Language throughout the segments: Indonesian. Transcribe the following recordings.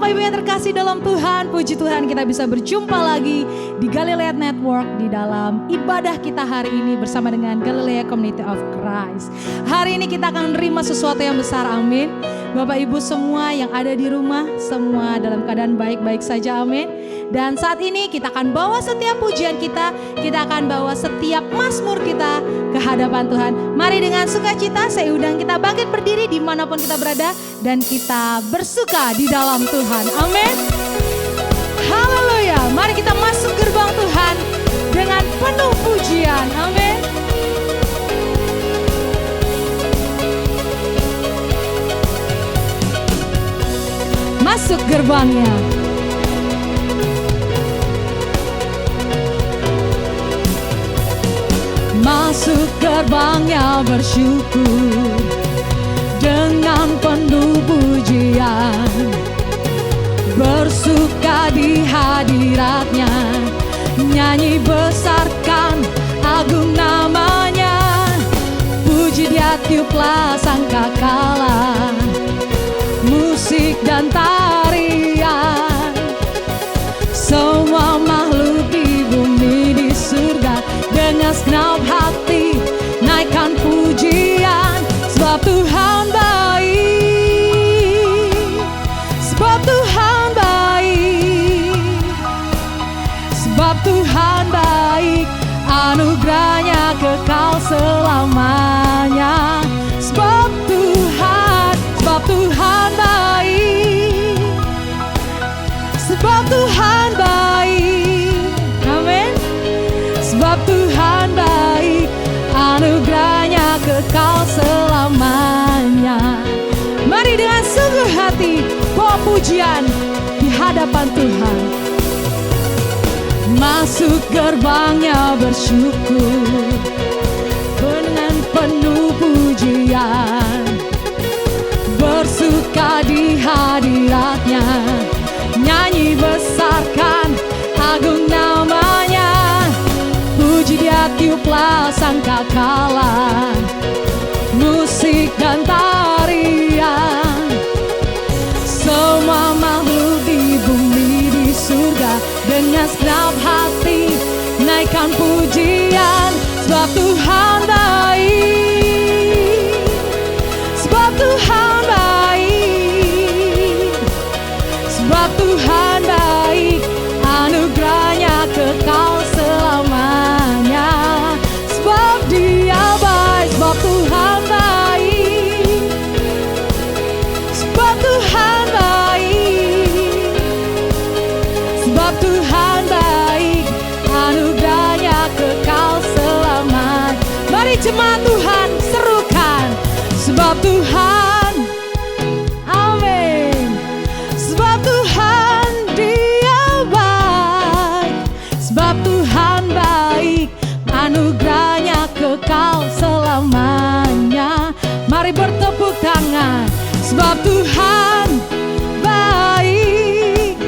Bapak Ibu yang terkasih dalam Tuhan, puji Tuhan kita bisa berjumpa lagi di Galilea Network di dalam ibadah kita hari ini bersama dengan Galilea Community of Christ. Hari ini kita akan menerima sesuatu yang besar, amin. Bapak Ibu semua yang ada di rumah, semua dalam keadaan baik-baik saja, amin. Dan saat ini kita akan bawa setiap pujian kita akan bawa setiap mazmur kita ke hadapan Tuhan. Mari dengan sukacita saya undang kita bangkit berdiri dimanapun kita berada dan kita bersuka di dalam Tuhan, amin. Haleluya, mari kita masuk gerbang Tuhan dengan penuh pujian, amin. Masuk gerbangnya. Masuk gerbangnya bersyukur dengan penuh pujian, bersuka di hadiratnya, nyanyi besarkan agung namanya, puji dia tiuplah sangkakala, musik dan tarian, semua makhluk di bumi di surga dengan segenap hati naikkan pujian, sebab Tuhan baik, sebab Tuhan baik, sebab Tuhan baik, anugerahnya kekal selamanya, sebab Tuhan baik, sebab Tuhan baik, amin. Sebab Tuhan baik, anugerahnya kekal selamanya. Mari dengan sungguh hati bawa pujian di hadapan Tuhan. Masuk gerbangnya bersyukur dengan penuh pujian, bersuka di hadiratnya, nyanyi besarkan agung namanya, puji dia tiuplah sangkakala, musik dan tarian, semua makhluk di bumi di surga dengan segenap hati naikkan pujian, sebab Tuhan baik, sebab Tuhan baik, sebab Tuhan baik, anugerahnya kekal selamanya, sebab dia baik, sebab Tuhan baik, sebab Tuhan baik, sebab Tuhan baik, anugerahnya kekal selamanya. Mari jemaat Tuhan serukan, sebab Tuhan, amin, sebab Tuhan dia baik, sebab Tuhan baik, anugerahnya kekal selamanya. Mari bertepuk tangan, sebab Tuhan baik,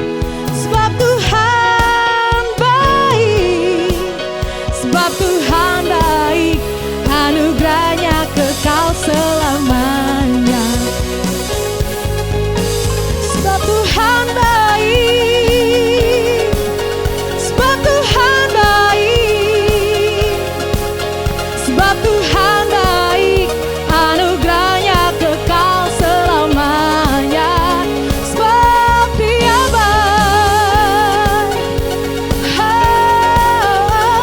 sebab Tuhan baik, sebab Tuhan baik, anugerahnya kekal selamanya. Sebab Tuhan baik, sebab Tuhan baik, sebab Tuhan baik, anugerahnya kekal selamanya, sebab dia baik,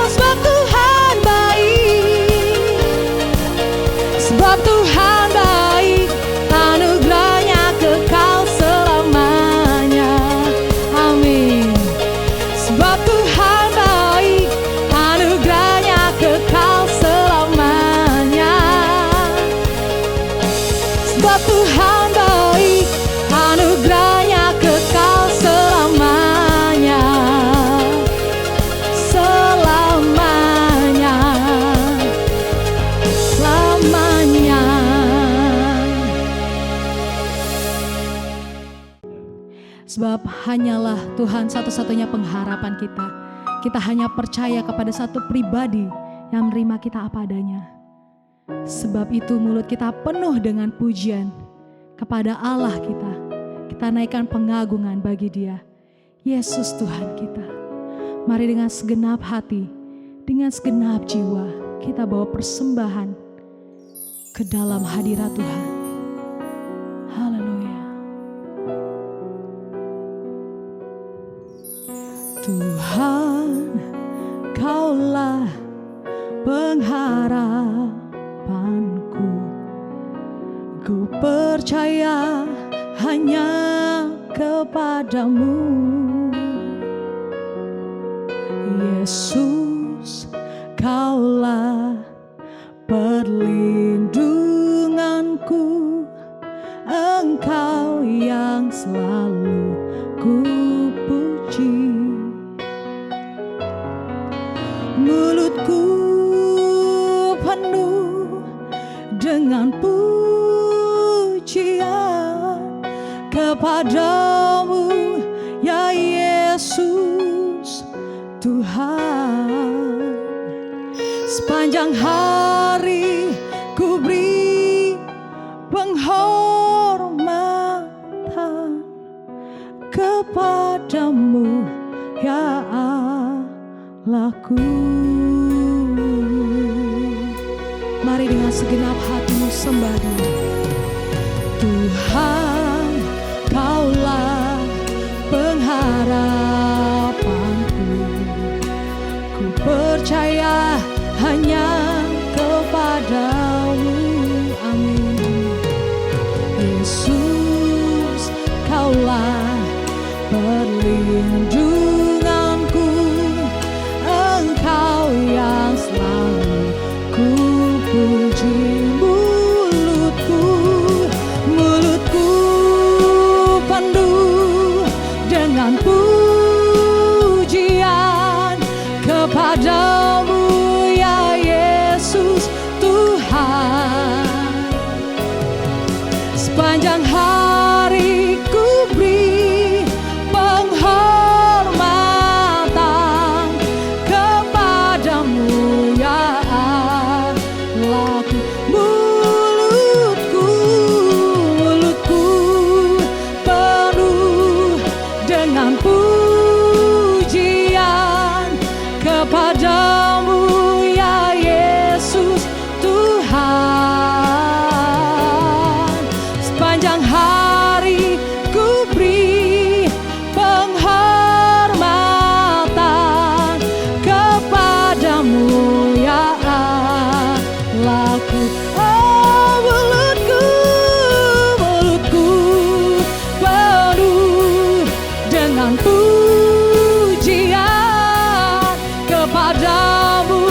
sebab Tuhan baik, sebab Tuhan baik, anugerahnya kekal selamanya, amin. Sebab Tuhan baik, anugerahnya kekal selamanya, sebab Tuhan baik, anugerahnya kekal selamanya, selamanya, selamanya. Sebab hanyalah Tuhan satu-satunya pengharapan kita. Kita hanya percaya kepada satu pribadi yang menerima kita apa adanya. Sebab itu mulut kita penuh dengan pujian kepada Allah kita. Kita kita naikkan pengagungan bagi Dia. Yesus Tuhan kita. Mari dengan segenap hati, dengan segenap jiwa, kita bawa persembahan ke dalam hadirat Tuhan. Haleluya. Tuhan, Kaulah pengharapanku. Ku percaya hanya kepadamu, Yesus. Kaulah perlindunganku, Engkau yang selalu ku puji. Mulutku penuh dengan pujian kepadamu, ya Yesus Tuhan. Sepanjang hari ku beri penghormatan kepadamu, ya Allahku. Mari dengan segenap hati sembah Dia. Tuhan, Kaulah pengharapanku. Ku percaya hanya kepadamu. Amin. Yesus, Kaulah perlindunganku, Engkau yang selalu ku puji. Mulutku penuh dengan pujian kepadamu, ya Yesus Tuhan. Sepanjang hari ku beri penghormatan kepadamu, ya Allahku. Mulutku penuh dengan pujian kepadamu, ya Yesus Tuhan. Sepanjang hari ku beri penghormatan kepadamu, ya Allahku. Mulutku penuh dengan pujian kepadamu,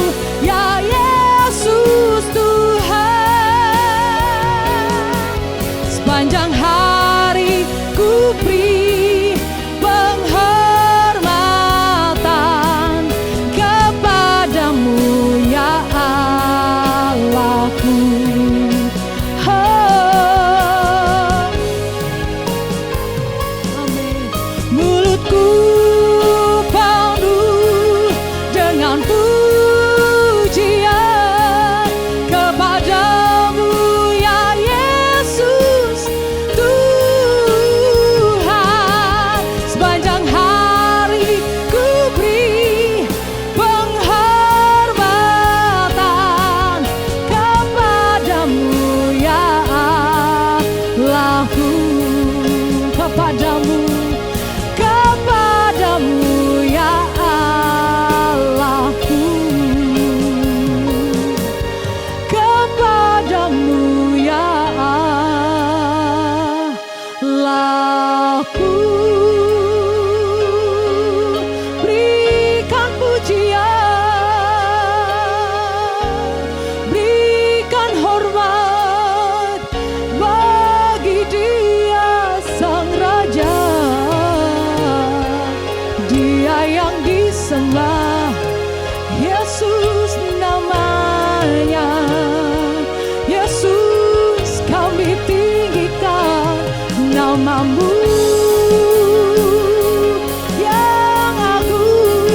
ya Yesus Tuhan. Sepanjang hari ku beri penghormatan kepadamu, ya Allahku. Amin. Mulutku penuh dengan pujian kepadamu, ya Yesus Tuhan. Sepanjang hari ku beri penghormatan kepadamu, ya Allahku. Kepadamu, ya Allahku. Kepadamu, ya Allahku. Berikan pujian, berikan hormat bagi Dia Sang Raja. Dia yang disembah, Yesus namanya. Yesus, kami tinggikan namamu yang agung.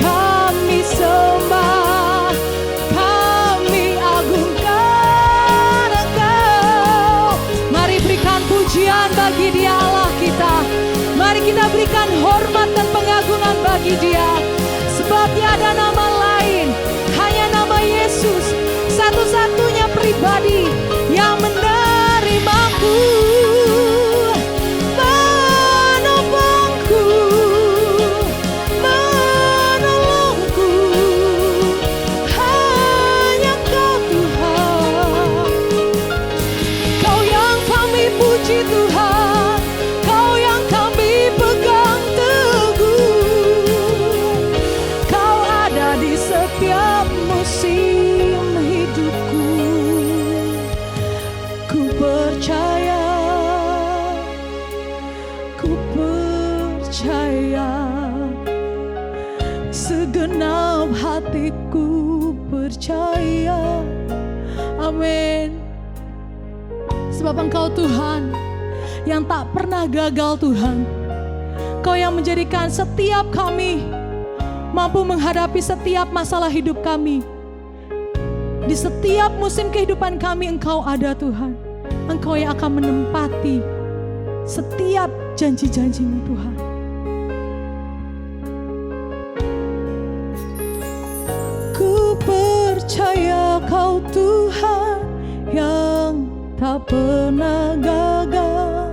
Kami sembah, kami agungkan Engkau. Mari berikan pujian bagi Dia. Sebab tiada nama lain, hanya nama Yesus, satu-satunya pribadi yang menerimaku, menopangku, menolongku. Hanya Kau Tuhan, Kau yang kami puji Tuhan, Kau yang kami pegang teguh. Kau ada di setiap musim hidupku. Ku percaya, ku percaya, segenap hatiku percaya. Amin. Sebab Engkau Tuhan yang tak pernah gagal Tuhan. Kau yang menjadikan setiap kami mampu menghadapi setiap masalah hidup kami. Di setiap musim kehidupan kami Engkau ada Tuhan. Engkau yang akan menempati setiap janji-janji-Mu Tuhan. Ku percaya Kau Tuhan yang tak pernah gagal,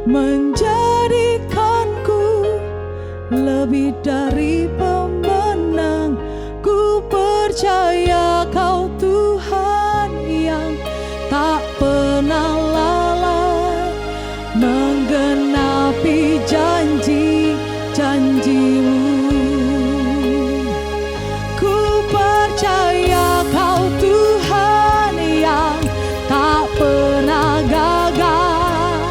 menjadikanku lebih dari pemenang. Ku percaya Kau Tuhan yang tak pernah lalai, menggenapi janji-janji-Mu. Ku percaya Kau Tuhan yang tak pernah gagal,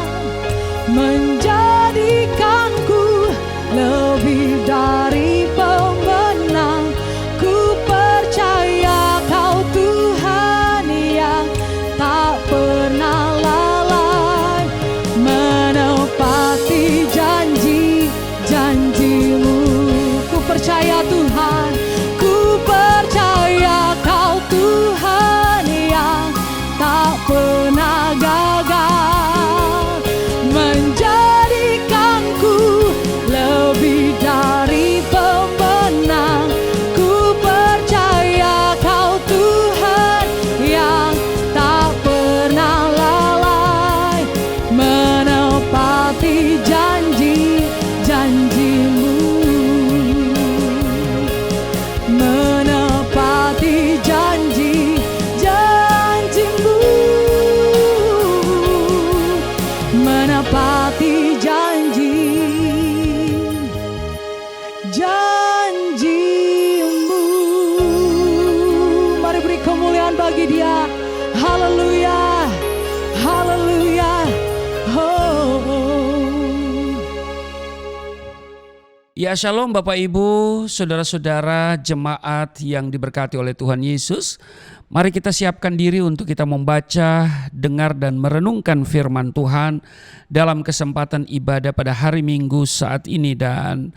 menjadikanku lebih dari pemenang. Ku percaya Kau Tuhan yang tak pernah lalai, menepati janji-janji-Mu. Ku percaya Tuhan, ku percaya Kau Tuhan yang tak pernah gagal, menjadikanku lebih dari pemenang. Ku percaya Kau Tuhan yang tak pernah lalai, menepati janji-janji-Mu, menepati janji-janji-Mu, menepati janji-janji-Mu. Mari beri kemuliaan bagi Dia. Haleluya, haleluya. Ya, shalom Bapak Ibu, saudara-saudara jemaat yang diberkati oleh Tuhan Yesus. Mari kita siapkan diri untuk kita membaca, dengar dan merenungkan firman Tuhan dalam kesempatan ibadah pada hari Minggu saat ini. Dan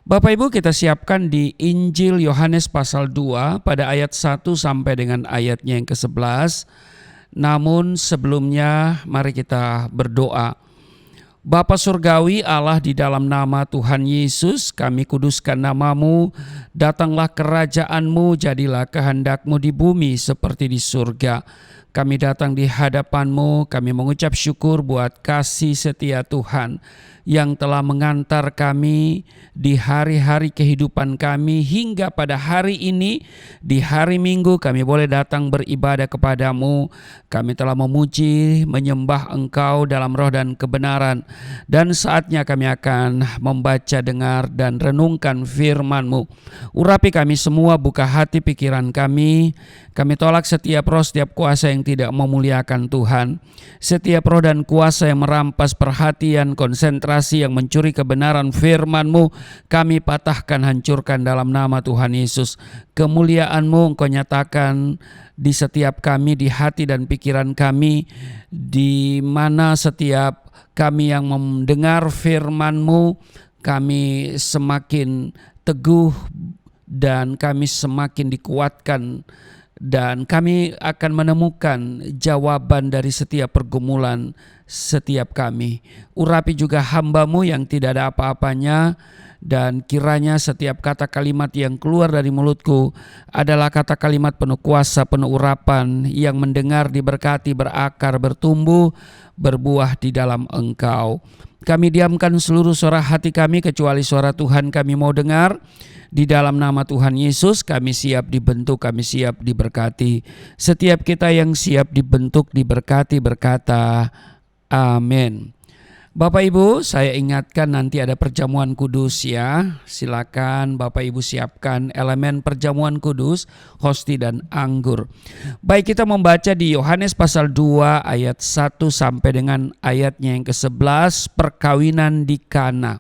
Bapak Ibu, kita siapkan di Injil Yohanes pasal 2 pada ayat 1 sampai dengan ayatnya yang ke-11. Namun sebelumnya mari kita berdoa. Bapa Surgawi Allah, di dalam nama Tuhan Yesus kami kuduskan nama-Mu. Datanglah kerajaan-Mu, jadilah kehendak-Mu di bumi seperti di surga. Kami datang di hadapan-Mu, kami mengucap syukur buat kasih setia Tuhan yang telah mengantar kami di hari-hari kehidupan kami hingga pada hari ini. Di hari Minggu kami boleh datang beribadah kepada-Mu. Kami telah memuji, menyembah Engkau dalam roh dan kebenaran. Dan saatnya kami akan membaca, dengar dan renungkan firman-Mu. Urapi kami semua, buka hati pikiran kami. Kami tolak setiap roh, setiap kuasa yang tidak memuliakan Tuhan. Setiap roh dan kuasa yang merampas perhatian, konsentrasi, yang mencuri kebenaran firman-Mu, kami patahkan, hancurkan dalam nama Tuhan Yesus. Kemuliaan-Mu Engkau nyatakan di setiap kami, di hati dan pikiran kami, di mana setiap kami yang mendengar firman-Mu, kami semakin teguh dan kami semakin dikuatkan dan kami akan menemukan jawaban dari setiap pergumulan setiap kami. Urapi juga hamba-Mu yang tidak ada apa-apanya, dan kiranya setiap kata kalimat yang keluar dari mulutku adalah kata kalimat penuh kuasa, penuh urapan, yang mendengar diberkati, berakar, bertumbuh, berbuah di dalam Engkau. Kami diamkan seluruh suara hati kami kecuali suara Tuhan kami mau dengar. Di dalam nama Tuhan Yesus kami siap dibentuk, kami siap diberkati. Setiap kita yang siap dibentuk, diberkati, berkata amin. Bapak Ibu, saya ingatkan nanti ada perjamuan kudus ya. Silakan Bapak Ibu siapkan elemen perjamuan kudus, hosti dan anggur. Baik, kita membaca di Yohanes pasal 2 ayat 1 sampai dengan ayatnya yang ke-11, perkawinan di Kana.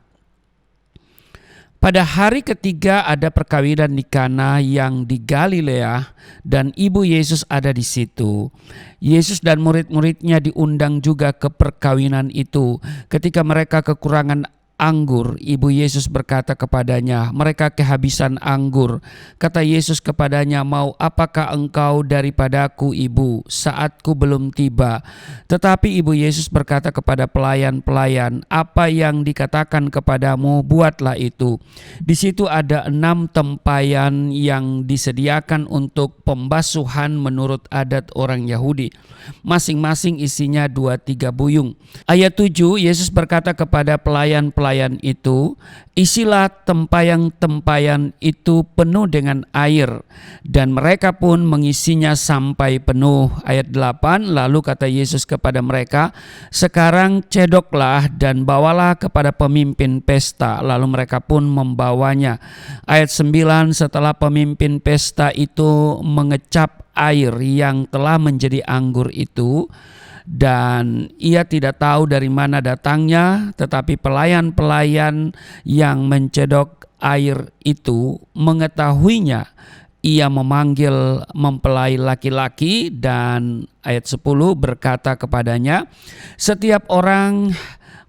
Pada hari ketiga ada perkawinan di Kana yang di Galilea, dan ibu Yesus ada di situ. Yesus dan murid-muridnya diundang juga ke perkawinan itu. Ketika mereka kekurangan anggur, ibu Yesus berkata kepadanya, mereka kehabisan anggur. Kata Yesus kepadanya, mau apakah engkau daripadaku, ibu? Saatku belum tiba. Tetapi ibu Yesus berkata kepada pelayan-pelayan, apa yang dikatakan kepadamu, buatlah itu. Di situ ada 6 tempayan yang disediakan untuk pembasuhan menurut adat orang Yahudi. Masing-masing isinya 2-3 buyung. Ayat 7, Yesus berkata kepada pelayan-pelayan itu, isilah tempayan-tempayan itu penuh dengan air, dan mereka pun mengisinya sampai penuh. Ayat 8, lalu kata Yesus kepada mereka, sekarang cedoklah dan bawalah kepada pemimpin pesta. Lalu mereka pun membawanya. Ayat 9, setelah pemimpin pesta itu mengecap air yang telah menjadi anggur itu, dan ia tidak tahu dari mana datangnya, tetapi pelayan-pelayan yang mencedok air itu mengetahuinya. Ia memanggil mempelai laki-laki, dan ayat 10 berkata kepadanya, setiap orang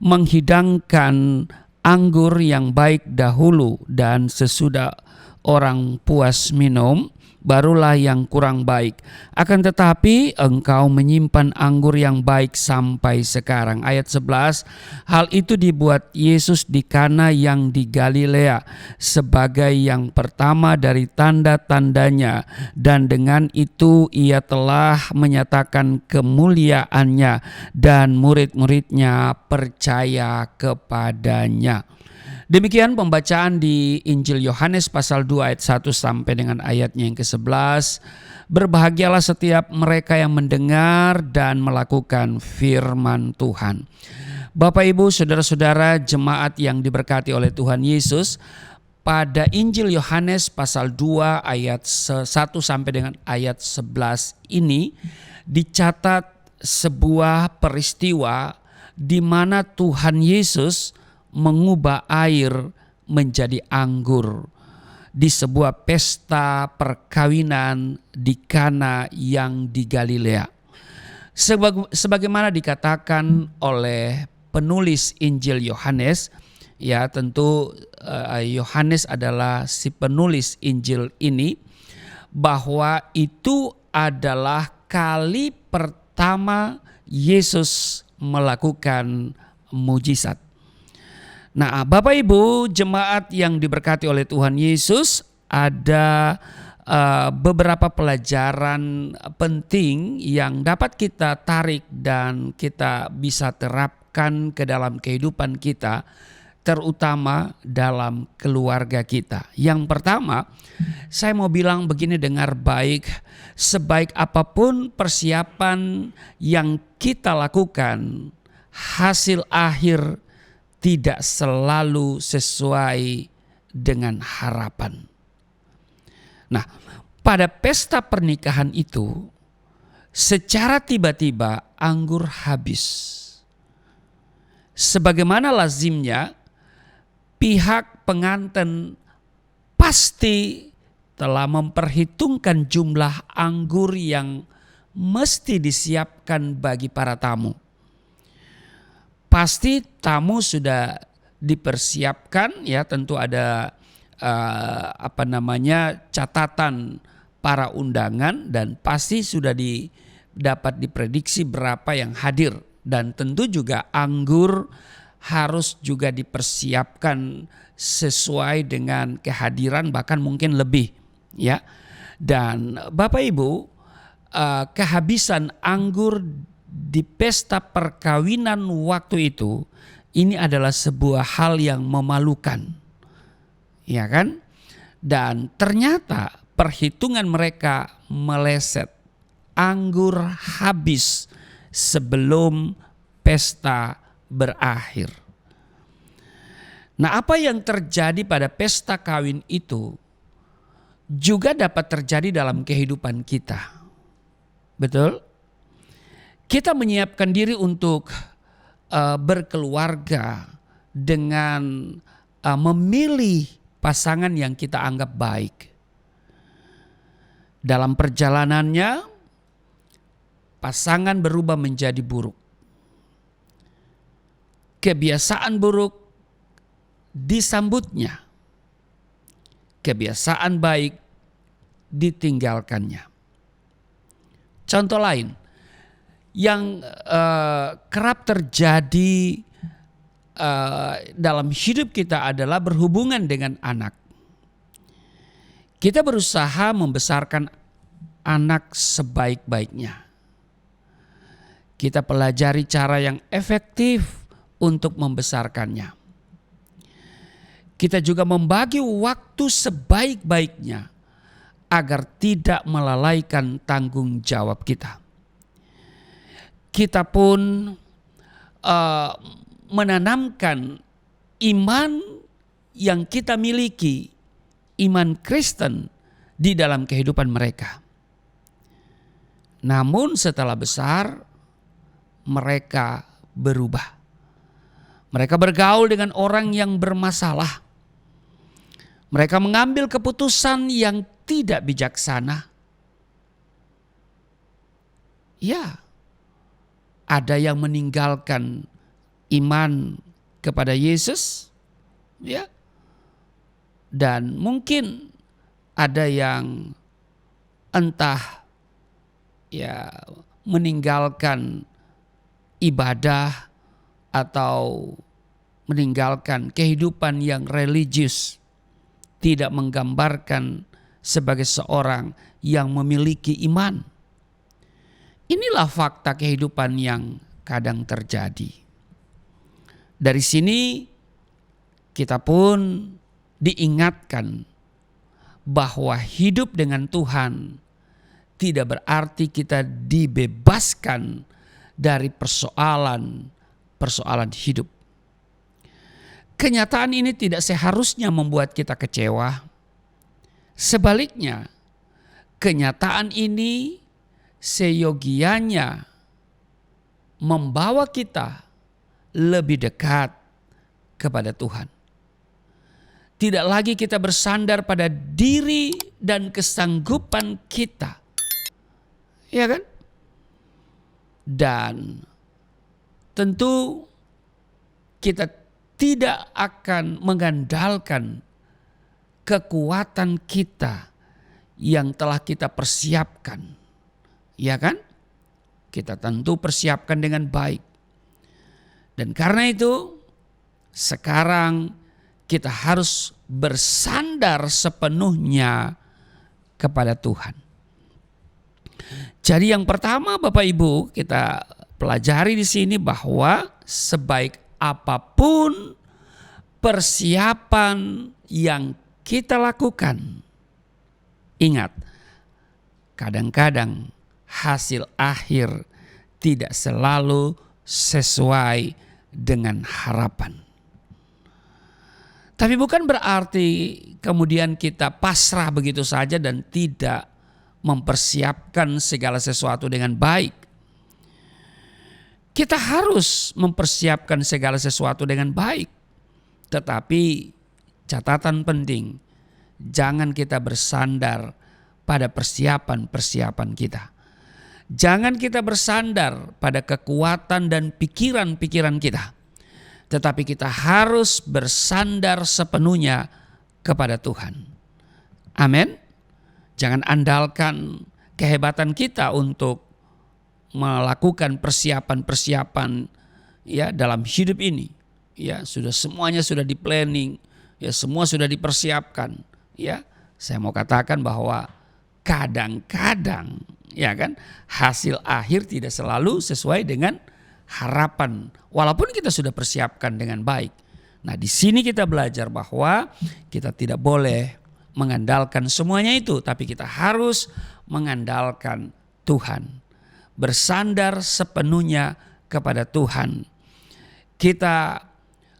menghidangkan anggur yang baik dahulu, dan sesudah orang puas minum, barulah yang kurang baik. Akan tetapi engkau menyimpan anggur yang baik sampai sekarang. Ayat 11, hal itu dibuat Yesus di Kana yang di Galilea sebagai yang pertama dari tanda-tandanya, dan dengan itu ia telah menyatakan kemuliaannya, dan murid-muridnya percaya kepadanya. Demikian pembacaan di Injil Yohanes pasal 2 ayat 1 sampai dengan ayatnya yang ke-11. Berbahagialah setiap mereka yang mendengar dan melakukan firman Tuhan. Bapak Ibu, saudara-saudara jemaat yang diberkati oleh Tuhan Yesus, pada Injil Yohanes pasal 2 ayat 1 sampai dengan ayat 11 ini dicatat sebuah peristiwa di mana Tuhan Yesus mengubah air menjadi anggur di sebuah pesta perkawinan di Kana yang di Galilea. Sebagaimana dikatakan oleh penulis Injil Yohanes, ya tentu Yohanes adalah si penulis Injil ini, bahwa itu adalah kali pertama Yesus melakukan mujizat. Nah, Bapak Ibu jemaat yang diberkati oleh Tuhan Yesus, ada beberapa pelajaran penting yang dapat kita tarik dan kita bisa terapkan ke dalam kehidupan kita, terutama dalam keluarga kita. Yang pertama, saya mau bilang begini, dengar baik, sebaik apapun persiapan yang kita lakukan, hasil akhir tidak selalu sesuai dengan harapan. Nah, pada pesta pernikahan itu, secara tiba-tiba anggur habis. Sebagaimana lazimnya, pihak pengantin pasti telah memperhitungkan jumlah anggur yang mesti disiapkan bagi para tamu. Pasti tamu sudah dipersiapkan, ya tentu ada catatan para undangan dan pasti sudah dapat diprediksi berapa yang hadir. Dan tentu juga anggur harus juga dipersiapkan sesuai dengan kehadiran, bahkan mungkin lebih, ya. Dan Bapak Ibu, kehabisan anggur di pesta perkawinan waktu itu, ini adalah sebuah hal yang memalukan, ya kan? Dan ternyata perhitungan mereka meleset. Anggur habis sebelum pesta berakhir. Nah, apa yang terjadi pada pesta kawin itu juga dapat terjadi dalam kehidupan kita. Betul? Kita menyiapkan diri untuk berkeluarga dengan memilih pasangan yang kita anggap baik. Dalam perjalanannya, pasangan berubah menjadi buruk. Kebiasaan buruk disambutnya. Kebiasaan baik ditinggalkannya. Contoh lain yang kerap terjadi dalam hidup kita adalah berhubungan dengan anak. Kita berusaha membesarkan anak sebaik-baiknya. Kita pelajari cara yang efektif untuk membesarkannya. Kita juga membagi waktu sebaik-baiknya agar tidak melalaikan tanggung jawab kita. Kita pun menanamkan iman yang kita miliki, iman Kristen di dalam kehidupan mereka. Namun setelah besar, mereka berubah. Mereka bergaul dengan orang yang bermasalah. Mereka mengambil keputusan yang tidak bijaksana. Ya, ada yang meninggalkan iman kepada Yesus, ya. Dan mungkin ada yang entah ya meninggalkan ibadah atau meninggalkan kehidupan yang religius, tidak menggambarkan sebagai seorang yang memiliki iman. Inilah fakta kehidupan yang kadang terjadi. Dari sini kita pun diingatkan bahwa hidup dengan Tuhan tidak berarti kita dibebaskan dari persoalan hidup. Kenyataan ini tidak seharusnya membuat kita kecewa. Sebaliknya, kenyataan ini seyogianya membawa kita lebih dekat kepada Tuhan. Tidak lagi kita bersandar pada diri dan kesanggupan kita. Ya kan? Dan tentu kita tidak akan mengandalkan kekuatan kita yang telah kita persiapkan. Ya kan? Kita tentu persiapkan dengan baik. Dan karena itu sekarang kita harus bersandar sepenuhnya kepada Tuhan. Jadi yang pertama Bapak Ibu kita pelajari di sini bahwa sebaik apapun persiapan yang kita lakukan, ingat, kadang-kadang hasil akhir tidak selalu sesuai dengan harapan. Tapi bukan berarti kemudian kita pasrah begitu saja dan tidak mempersiapkan segala sesuatu dengan baik. Kita harus mempersiapkan segala sesuatu dengan baik. Tetapi catatan penting, jangan kita bersandar pada persiapan-persiapan kita. Jangan kita bersandar pada kekuatan dan pikiran-pikiran kita. Tetapi kita harus bersandar sepenuhnya kepada Tuhan. Amin. Jangan andalkan kehebatan kita untuk melakukan persiapan-persiapan ya dalam hidup ini. Ya, semuanya sudah di planning, ya semua sudah dipersiapkan, ya. Saya mau katakan bahwa kadang-kadang ya kan hasil akhir tidak selalu sesuai dengan harapan walaupun kita sudah persiapkan dengan baik. Nah, di sini kita belajar bahwa kita tidak boleh mengandalkan semuanya itu, tapi kita harus mengandalkan Tuhan. Bersandar sepenuhnya kepada Tuhan. Kita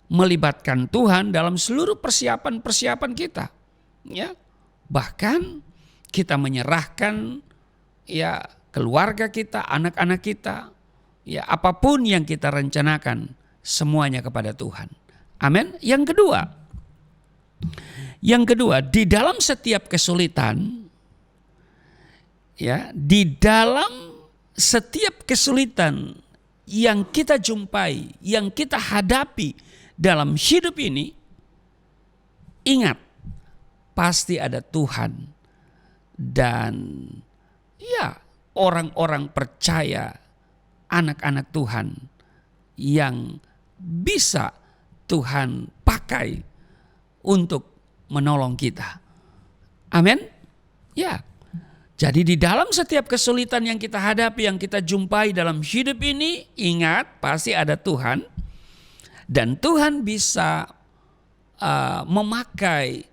melibatkan Tuhan dalam seluruh persiapan-persiapan kita. Ya. Bahkan kita menyerahkan ya keluarga kita, anak-anak kita, ya apapun yang kita rencanakan semuanya kepada Tuhan. Amin. Yang kedua, di dalam setiap kesulitan, ya, di dalam setiap kesulitan yang kita jumpai, yang kita hadapi dalam hidup ini, ingat, pasti ada Tuhan dan ya orang-orang percaya, anak-anak Tuhan yang bisa Tuhan pakai untuk menolong kita. Amin. Ya. Jadi di dalam setiap kesulitan yang kita hadapi, yang kita jumpai dalam hidup ini, ingat pasti ada Tuhan. Dan Tuhan bisa memakai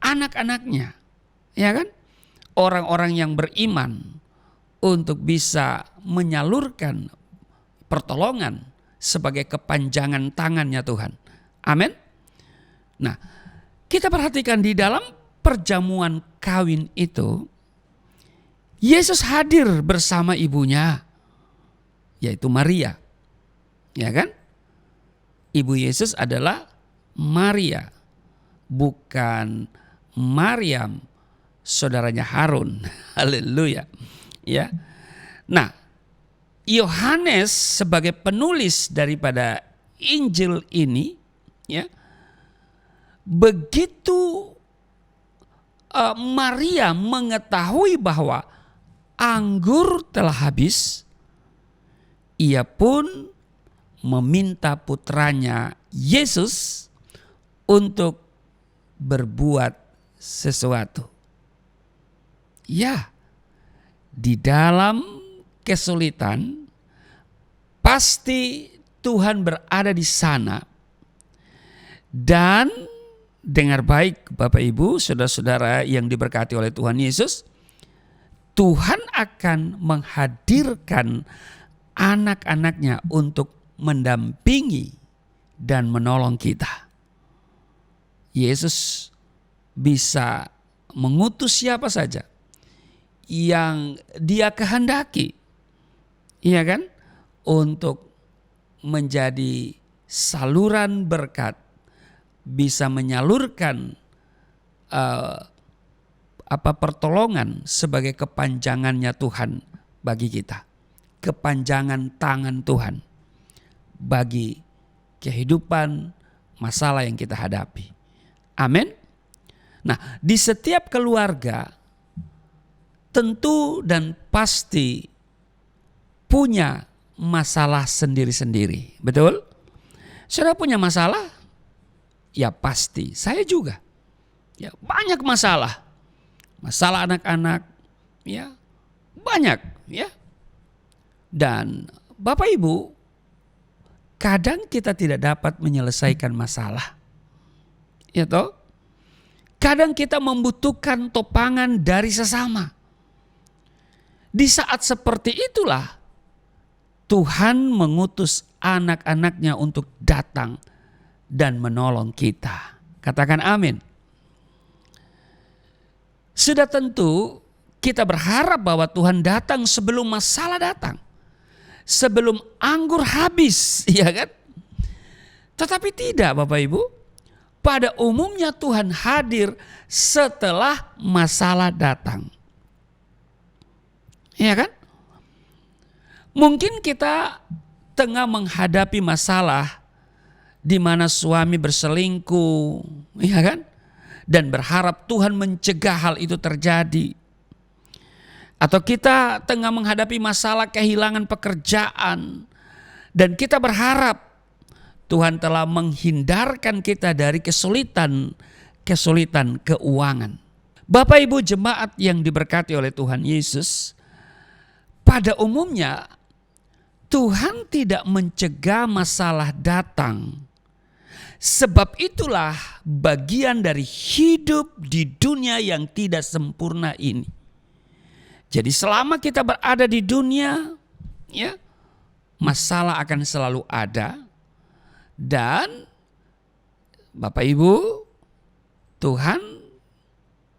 anak-anaknya, ya kan? Orang-orang yang beriman untuk bisa menyalurkan pertolongan sebagai kepanjangan tangannya Tuhan. Amin. Nah, kita perhatikan di dalam perjamuan kawin itu, Yesus hadir bersama ibunya, yaitu Maria. Ya kan? Ibu Yesus adalah Maria, bukan Maryam, saudaranya Harun. Haleluya. Ya. Nah, Yohanes sebagai penulis daripada Injil ini, ya, begitu Maria mengetahui bahwa anggur telah habis, ia pun meminta putranya Yesus untuk berbuat sesuatu. Ya, di dalam kesulitan pasti Tuhan berada di sana. Dan dengar baik Bapak Ibu, saudara-saudara yang diberkati oleh Tuhan Yesus, Tuhan akan menghadirkan anak-anaknya untuk mendampingi dan menolong kita. Yesus bisa mengutus siapa saja yang Dia kehendaki, iya kan, untuk menjadi saluran berkat, bisa menyalurkan pertolongan sebagai kepanjangannya Tuhan bagi kita, kepanjangan tangan Tuhan bagi kehidupan masalah yang kita hadapi. Amin. Nah, di setiap keluarga tentu dan pasti punya masalah sendiri-sendiri. Betul? Saudara punya masalah? Ya pasti. Saya juga. Ya, banyak masalah. Masalah anak-anak, ya banyak, ya. Dan Bapak Ibu, kadang kita tidak dapat menyelesaikan masalah. Ya toh? Kadang kita membutuhkan topangan dari sesama. Di saat seperti itulah Tuhan mengutus anak-anaknya untuk datang dan menolong kita. Katakan amin. Sudah tentu kita berharap bahwa Tuhan datang sebelum masalah datang. Sebelum anggur habis, ya kan? Tetapi tidak Bapak Ibu. Pada umumnya Tuhan hadir setelah masalah datang. Ya kan? Mungkin kita tengah menghadapi masalah di mana suami berselingkuh, ya kan? Dan berharap Tuhan mencegah hal itu terjadi. Atau kita tengah menghadapi masalah kehilangan pekerjaan dan kita berharap Tuhan telah menghindarkan kita dari kesulitan keuangan. Bapak Ibu jemaat yang diberkati oleh Tuhan Yesus, pada umumnya Tuhan tidak mencegah masalah datang. Sebab itulah bagian dari hidup di dunia yang tidak sempurna ini. Jadi selama kita berada di dunia, ya, masalah akan selalu ada. Dan Bapak Ibu, Tuhan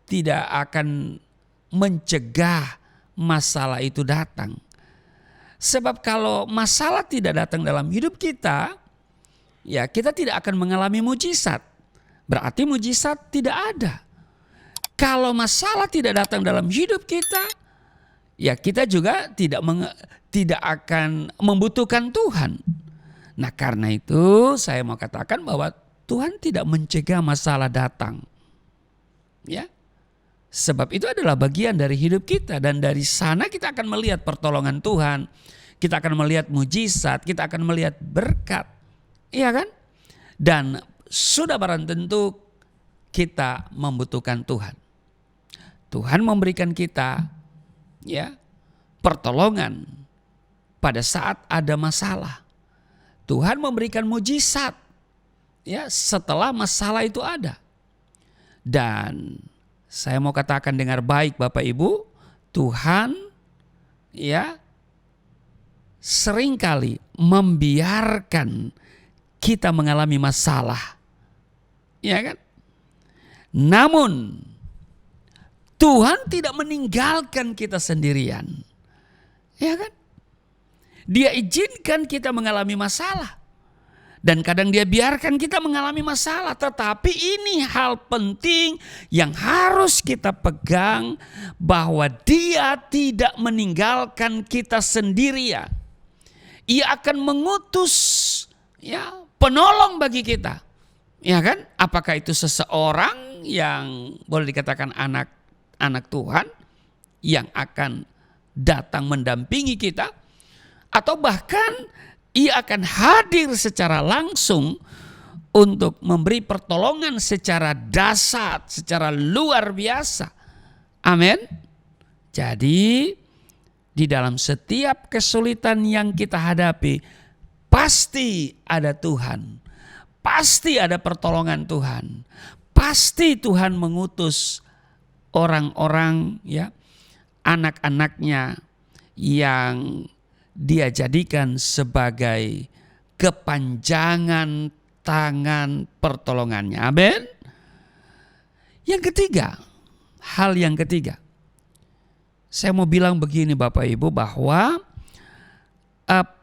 tidak akan mencegah masalah itu datang. Sebab kalau masalah tidak datang dalam hidup kita, ya kita tidak akan mengalami mujizat. Berarti mujizat tidak ada. Kalau masalah tidak datang dalam hidup kita, ya kita juga tidak akan membutuhkan Tuhan. Nah karena itu saya mau katakan bahwa Tuhan tidak mencegah masalah datang. Ya. Sebab itu adalah bagian dari hidup kita, dan dari sana kita akan melihat pertolongan Tuhan, kita akan melihat mujizat, kita akan melihat berkat. Iya kan? Dan sudah barang tentu kita membutuhkan Tuhan. Tuhan memberikan kita, ya, pertolongan pada saat ada masalah. Tuhan memberikan mujizat, ya, setelah masalah itu ada. Dan saya mau katakan dengar baik Bapak Ibu, Tuhan, ya, seringkali membiarkan kita mengalami masalah. Ya kan? Namun Tuhan tidak meninggalkan kita sendirian. Ya kan? Dia izinkan kita mengalami masalah. Dan kadang dia biarkan kita mengalami masalah. Tetapi ini hal penting yang harus kita pegang, bahwa dia tidak meninggalkan kita sendirian. Ia akan mengutus, ya, penolong bagi kita. Ya kan? Apakah itu seseorang yang boleh dikatakan anak Tuhan yang akan datang mendampingi kita, atau bahkan ia akan hadir secara langsung untuk memberi pertolongan secara dahsyat, secara luar biasa. Amin. Jadi di dalam setiap kesulitan yang kita hadapi, pasti ada Tuhan. Pasti ada pertolongan Tuhan. Pasti Tuhan mengutus orang-orang, ya, anak-anaknya yang dia jadikan sebagai kepanjangan tangan pertolongannya. Amin. Yang ketiga, hal yang ketiga, saya mau bilang begini Bapak Ibu, bahwa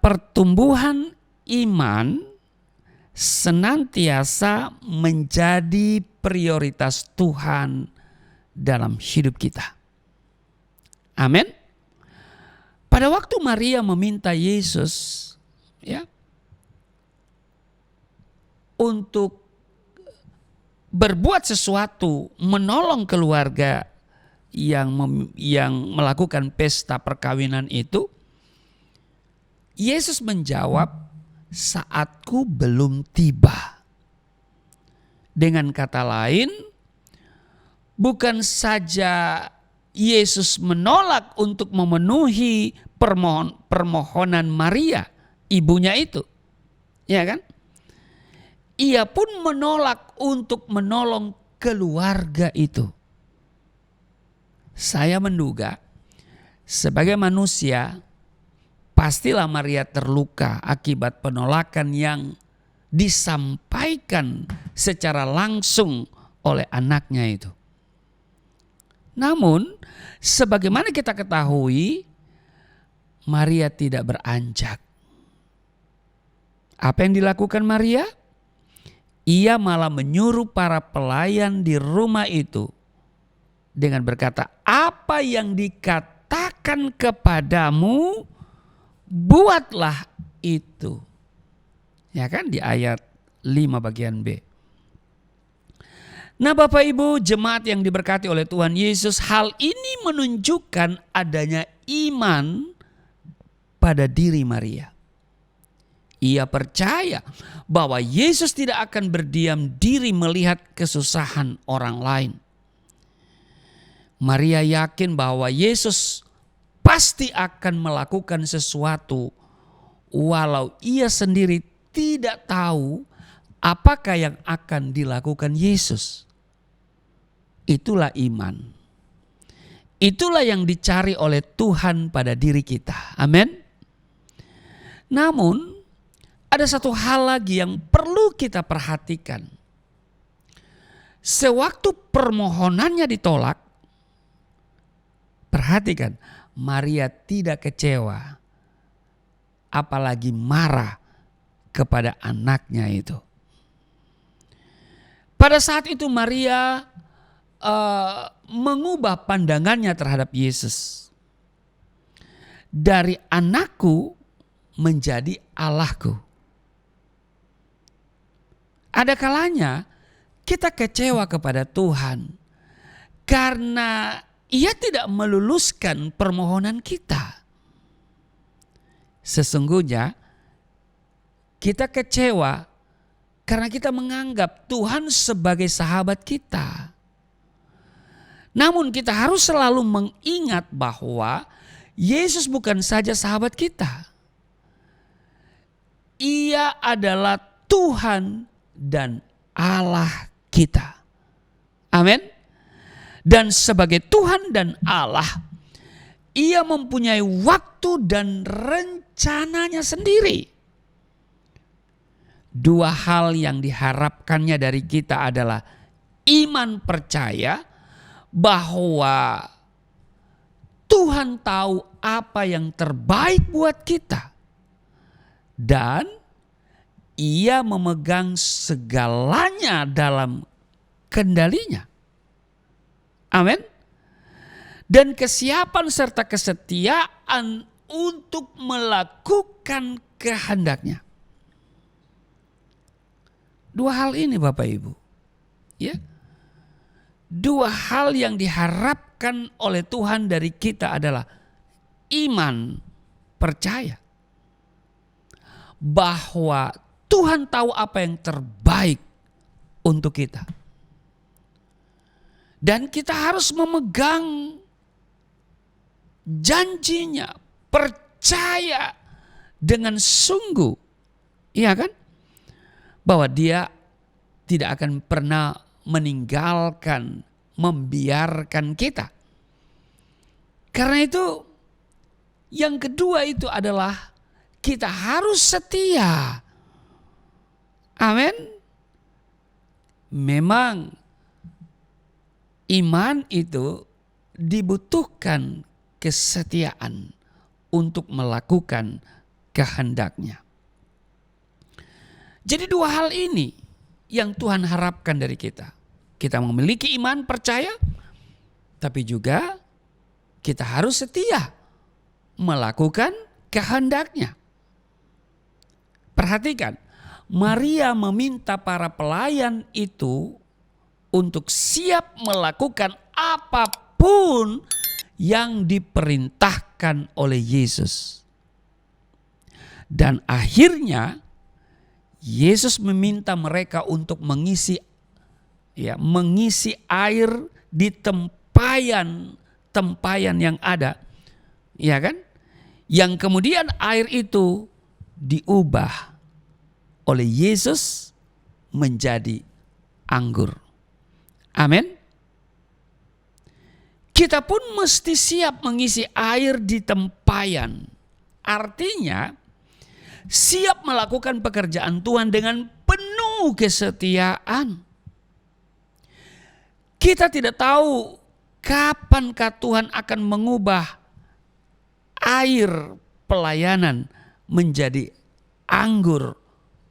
pertumbuhan iman senantiasa menjadi prioritas Tuhan dalam hidup kita. Amin. Pada waktu Maria meminta Yesus, ya, untuk berbuat sesuatu, menolong keluarga yang melakukan pesta perkawinan itu, Yesus menjawab, saatku belum tiba. Dengan kata lain, bukan saja Yesus menolak untuk memenuhi permohonan Maria, ibunya itu. Ya kan? Ia pun menolak untuk menolong keluarga itu. Saya menduga sebagai manusia pastilah Maria terluka akibat penolakan yang disampaikan secara langsung oleh anaknya itu. Namun sebagaimana kita ketahui, Maria tidak beranjak. Apa yang dilakukan Maria? Ia malah menyuruh para pelayan di rumah itu dengan berkata, apa yang dikatakan kepadamu, buatlah itu. Ya kan, di ayat 5 bagian B. Nah Bapak Ibu jemaat yang diberkati oleh Tuhan Yesus, hal ini menunjukkan adanya iman pada diri Maria. Ia percaya bahwa Yesus tidak akan berdiam diri melihat kesusahan orang lain. Maria yakin bahwa Yesus pasti akan melakukan sesuatu walau ia sendiri tidak tahu apakah yang akan dilakukan Yesus. Itulah iman. Itulah yang dicari oleh Tuhan pada diri kita. Amin. Namun ada satu hal lagi yang perlu kita perhatikan. Sewaktu permohonannya ditolak, perhatikan, Maria tidak kecewa, apalagi marah kepada anaknya itu. Pada saat itu Maria mengubah pandangannya terhadap Yesus. Dari anakku menjadi Allahku. Ada kalanya kita kecewa kepada Tuhan karena Ia tidak meluluskan permohonan kita. Sesungguhnya kita kecewa karena kita menganggap Tuhan sebagai sahabat kita. Namun kita harus selalu mengingat bahwa Yesus bukan saja sahabat kita. Ia adalah Tuhan dan Allah kita. Amin. Dan sebagai Tuhan dan Allah, Ia mempunyai waktu dan rencananya sendiri. Dua hal yang diharapkannya dari kita adalah iman percaya bahwa Tuhan tahu apa yang terbaik buat kita. Dan Ia memegang segalanya dalam kendalinya. Amin. Dan kesiapan serta kesetiaan untuk melakukan kehendaknya. Dua hal ini Bapak Ibu. Ya. Dua hal yang diharapkan oleh Tuhan dari kita adalah iman percaya bahwa Tuhan tahu apa yang terbaik untuk kita. Dan kita harus memegang janjinya, percaya dengan sungguh. Iya kan? Bahwa Dia tidak akan pernah meninggalkan, membiarkan kita. Karena itu yang kedua itu adalah kita harus setia. Amin. Memang iman itu dibutuhkan kesetiaan untuk melakukan kehendaknya. Jadi dua hal ini yang Tuhan harapkan dari kita. Kita memiliki iman percaya, tapi juga kita harus setia melakukan kehendaknya. Perhatikan, Maria meminta para pelayan itu untuk siap melakukan apapun yang diperintahkan oleh Yesus. Dan akhirnya Yesus meminta mereka untuk mengisi air di tempayan yang ada. Ya kan? Yang kemudian air itu diubah oleh Yesus menjadi anggur. Amin. Kita pun mesti siap mengisi air di tempayan. Artinya siap melakukan pekerjaan Tuhan dengan penuh kesetiaan. Kita tidak tahu kapankah Tuhan akan mengubah air pelayanan menjadi anggur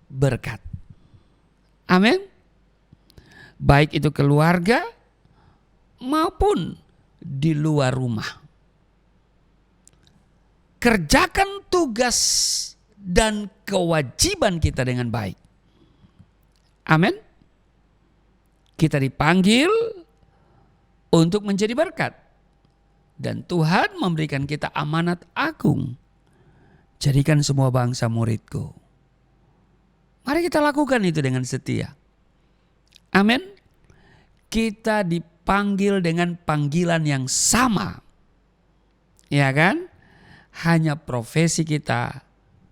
berkat. Amin. Baik itu keluarga maupun di luar rumah. Kerjakan tugas dan kewajiban kita dengan baik. Amin. Kita dipanggil untuk menjadi berkat. Dan Tuhan memberikan kita amanat agung. Jadikan semua bangsa muridku. Mari kita lakukan itu dengan setia. Amin. Kita dipanggil dengan panggilan yang sama. Ya kan? Hanya profesi kita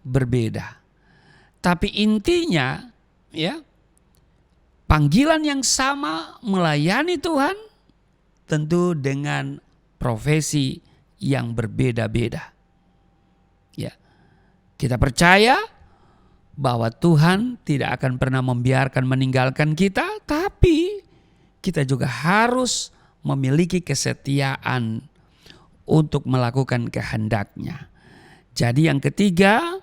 berbeda. Tapi intinya ya, panggilan yang sama melayani Tuhan tentu dengan profesi yang berbeda-beda. Ya. Kita percaya bahwa Tuhan tidak akan pernah membiarkan meninggalkan kita, tapi kita juga harus memiliki kesetiaan untuk melakukan kehendak-Nya. Jadi yang ketiga,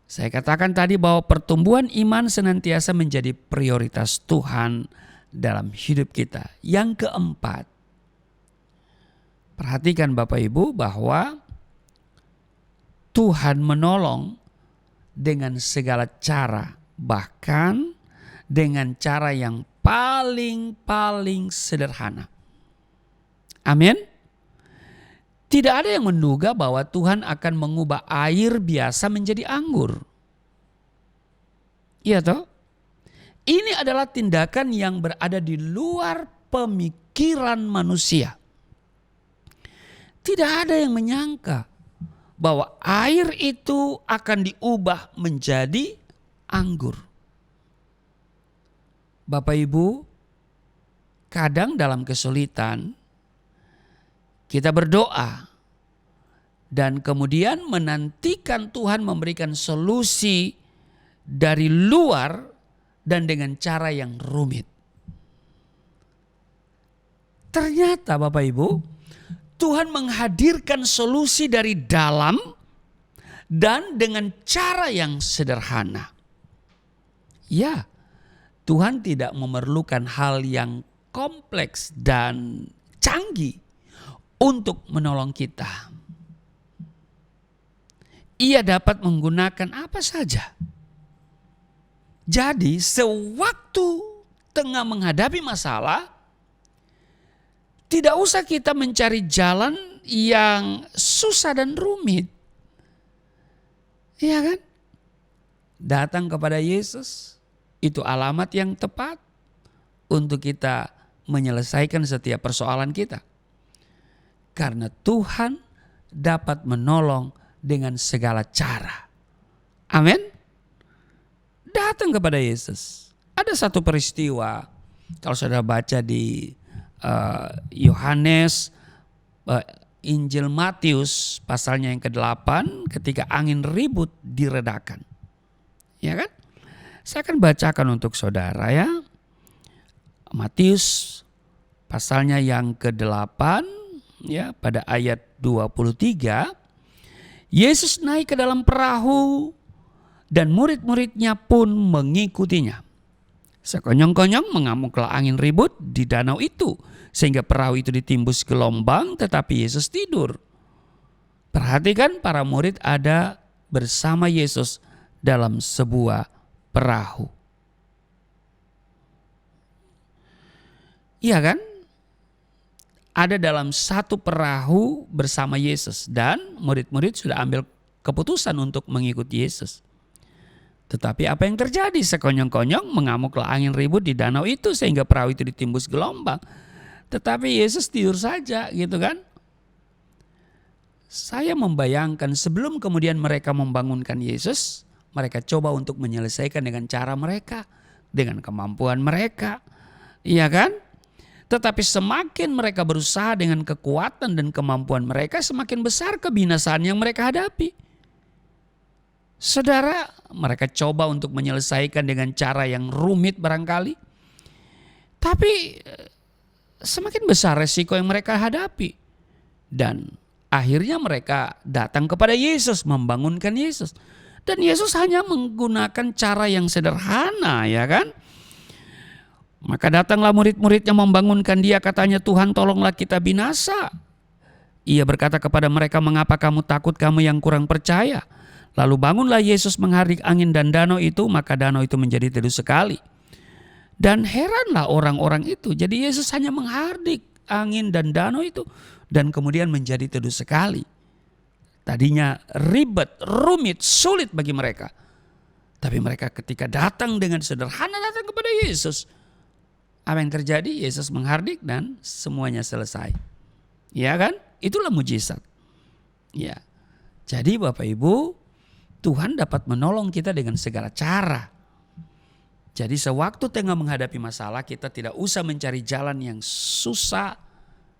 saya katakan tadi bahwa pertumbuhan iman senantiasa menjadi prioritas Tuhan dalam hidup kita. Yang keempat, perhatikan Bapak Ibu bahwa Tuhan menolong dengan segala cara, bahkan dengan cara yang paling sederhana. Amin. Tidak ada yang menduga bahwa Tuhan akan mengubah air biasa menjadi anggur. Iya toh? Ini adalah tindakan yang berada di luar pemikiran manusia. Tidak ada yang menyangka bahwa air itu akan diubah menjadi anggur. Bapak Ibu, kadang dalam kesulitan kita berdoa dan kemudian menantikan Tuhan memberikan solusi dari luar dan dengan cara yang rumit. Ternyata Bapak Ibu, Tuhan menghadirkan solusi dari dalam dan dengan cara yang sederhana. Ya, Tuhan tidak memerlukan hal yang kompleks dan canggih untuk menolong kita. Ia dapat menggunakan apa saja. Jadi sewaktu tengah menghadapi masalah, tidak usah kita mencari jalan yang susah dan rumit. Iya kan? Datang kepada Yesus, itu alamat yang tepat untuk kita menyelesaikan setiap persoalan kita. Karena Tuhan dapat menolong dengan segala cara. Amin. Datang kepada Yesus. Ada satu peristiwa, kalau saudara baca di Yohanes, Injil Matius pasalnya yang ke-8, ketika angin ribut diredakan. Ya kan? Saya akan bacakan untuk saudara ya. Matius pasalnya yang ke-8, ya, pada ayat 23, Yesus naik ke dalam perahu dan murid-muridnya pun mengikutinya. Sekonyong-konyong mengamuklah angin ribut di danau itu sehingga perahu itu ditimbus gelombang, tetapi Yesus tidur. Perhatikan, para murid ada bersama Yesus dalam sebuah perahu. Iya kan? Ada dalam satu perahu bersama Yesus dan murid-murid sudah ambil keputusan untuk mengikuti Yesus. Tetapi apa yang terjadi? Sekonyong-konyong mengamuklah angin ribut di danau itu sehingga perahu itu ditimbus gelombang. Tetapi Yesus tidur saja, gitu kan? Saya membayangkan sebelum kemudian mereka membangunkan Yesus, mereka coba untuk menyelesaikan dengan cara mereka, dengan kemampuan mereka. Iya kan? Tetapi semakin mereka berusaha dengan kekuatan dan kemampuan mereka, semakin besar kebinasaan yang mereka hadapi. Saudara, mereka coba untuk menyelesaikan dengan cara yang rumit barangkali. Tapi semakin besar resiko yang mereka hadapi. Dan akhirnya mereka datang kepada Yesus, membangunkan Yesus. Dan Yesus hanya menggunakan cara yang sederhana, ya kan? Maka datanglah murid-muridnya membangunkan dia, katanya, Tuhan, tolonglah kita binasa. Ia berkata kepada mereka, mengapa kamu takut, kamu yang kurang percaya? Lalu bangunlah Yesus mengharik angin dan danau itu, maka danau itu menjadi teduh sekali. Dan heranlah orang-orang itu. Jadi Yesus hanya menghardik angin dan danau itu. Dan kemudian menjadi teduh sekali. Tadinya ribet, rumit, sulit bagi mereka. Tapi mereka ketika datang dengan sederhana datang kepada Yesus. Apa yang terjadi? Yesus menghardik dan semuanya selesai. Ya kan? Itulah mujizat. Ya. Jadi Bapak Ibu, Tuhan dapat menolong kita dengan segala cara. Jadi sewaktu tengah menghadapi masalah, kita tidak usah mencari jalan yang susah,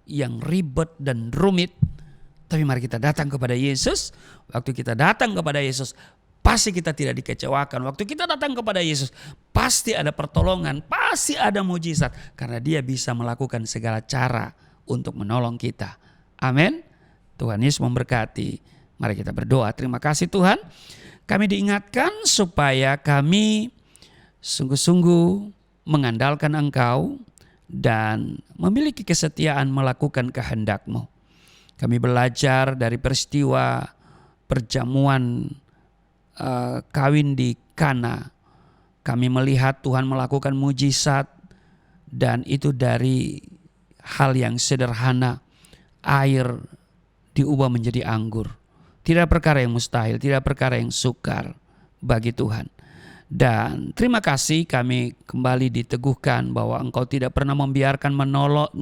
yang ribet dan rumit. Tapi mari kita datang kepada Yesus. Waktu kita datang kepada Yesus, pasti kita tidak dikecewakan. Waktu kita datang kepada Yesus, pasti ada pertolongan, pasti ada mujizat. Karena Dia bisa melakukan segala cara untuk menolong kita. Amin. Tuhan Yesus memberkati. Mari kita berdoa. Terima kasih Tuhan. Kami diingatkan supaya kami sungguh-sungguh mengandalkan Engkau dan memiliki kesetiaan melakukan kehendak-Mu. Kami belajar dari peristiwa perjamuan kawin di Kana. Kami melihat Tuhan melakukan mujizat dan itu dari hal yang sederhana. Air diubah menjadi anggur. Tidak perkara yang mustahil, tidak perkara yang sukar bagi Tuhan. Dan terima kasih kami kembali diteguhkan bahwa Engkau tidak pernah membiarkan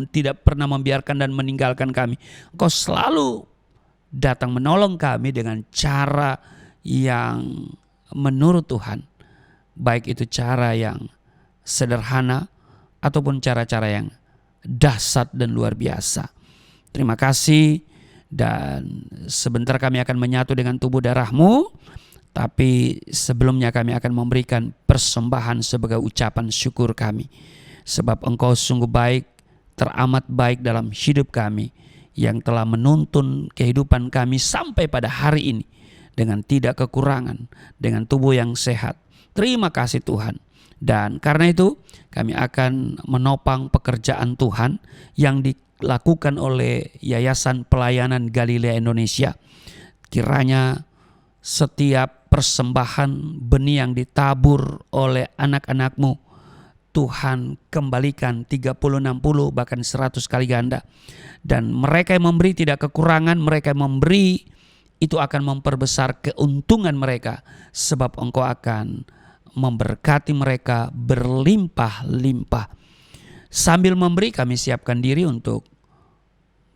tidak pernah membiarkan dan meninggalkan kami. Engkau selalu datang menolong kami dengan cara yang menurut Tuhan. Baik itu cara yang sederhana ataupun cara-cara yang dahsyat dan luar biasa. Terima kasih dan sebentar kami akan menyatu dengan tubuh darah-Mu. Tapi sebelumnya kami akan memberikan persembahan sebagai ucapan syukur kami. Sebab Engkau sungguh baik, teramat baik dalam hidup kami. Yang telah menuntun kehidupan kami sampai pada hari ini. Dengan tidak kekurangan, dengan tubuh yang sehat. Terima kasih Tuhan. Dan karena itu kami akan menopang pekerjaan Tuhan yang dilakukan oleh Yayasan Pelayanan Galilea Indonesia. Kiranya setiap persembahan benih yang ditabur oleh anak-anak-Mu, Tuhan kembalikan 30, 60 bahkan 100 kali ganda. Dan mereka yang memberi tidak kekurangan, mereka yang memberi itu akan memperbesar keuntungan mereka. Sebab Engkau akan memberkati mereka berlimpah-limpah. Sambil memberi kami siapkan diri untuk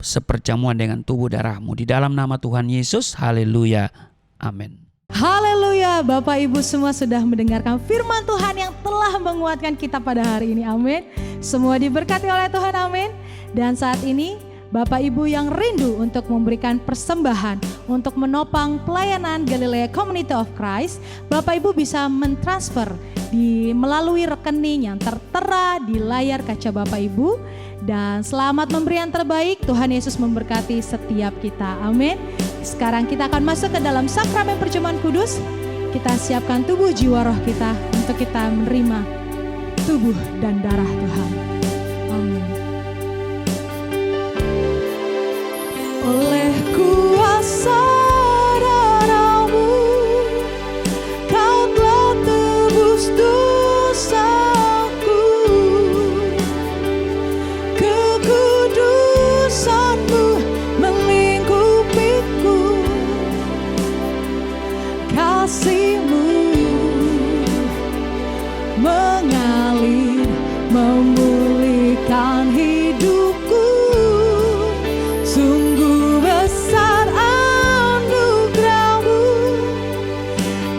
seperjamuan dengan tubuh darah-Mu. Di dalam nama Tuhan Yesus, haleluya, amin. Haleluya, Bapak Ibu semua sudah mendengarkan firman Tuhan yang telah menguatkan kita pada hari ini, amin. Semua diberkati oleh Tuhan, amin. Dan saat ini Bapak Ibu yang rindu untuk memberikan persembahan untuk menopang pelayanan Galilea Community of Christ, Bapak Ibu bisa mentransfer melalui rekening yang tertera di layar kaca Bapak Ibu. Dan selamat memberi yang terbaik. Tuhan Yesus memberkati setiap kita, amin. Sekarang kita akan masuk ke dalam sakramen perjamuan kudus. Kita siapkan tubuh jiwa roh kita untuk kita menerima tubuh dan darah Tuhan. Amin. Oleh kuasa darah-Mu, Kau telah tebus dosaku. Kekudusan-Mu melingkupiku. Kasih-Mu mengalir, memulihkan hidupku. Sungguh besar anugerah-Mu,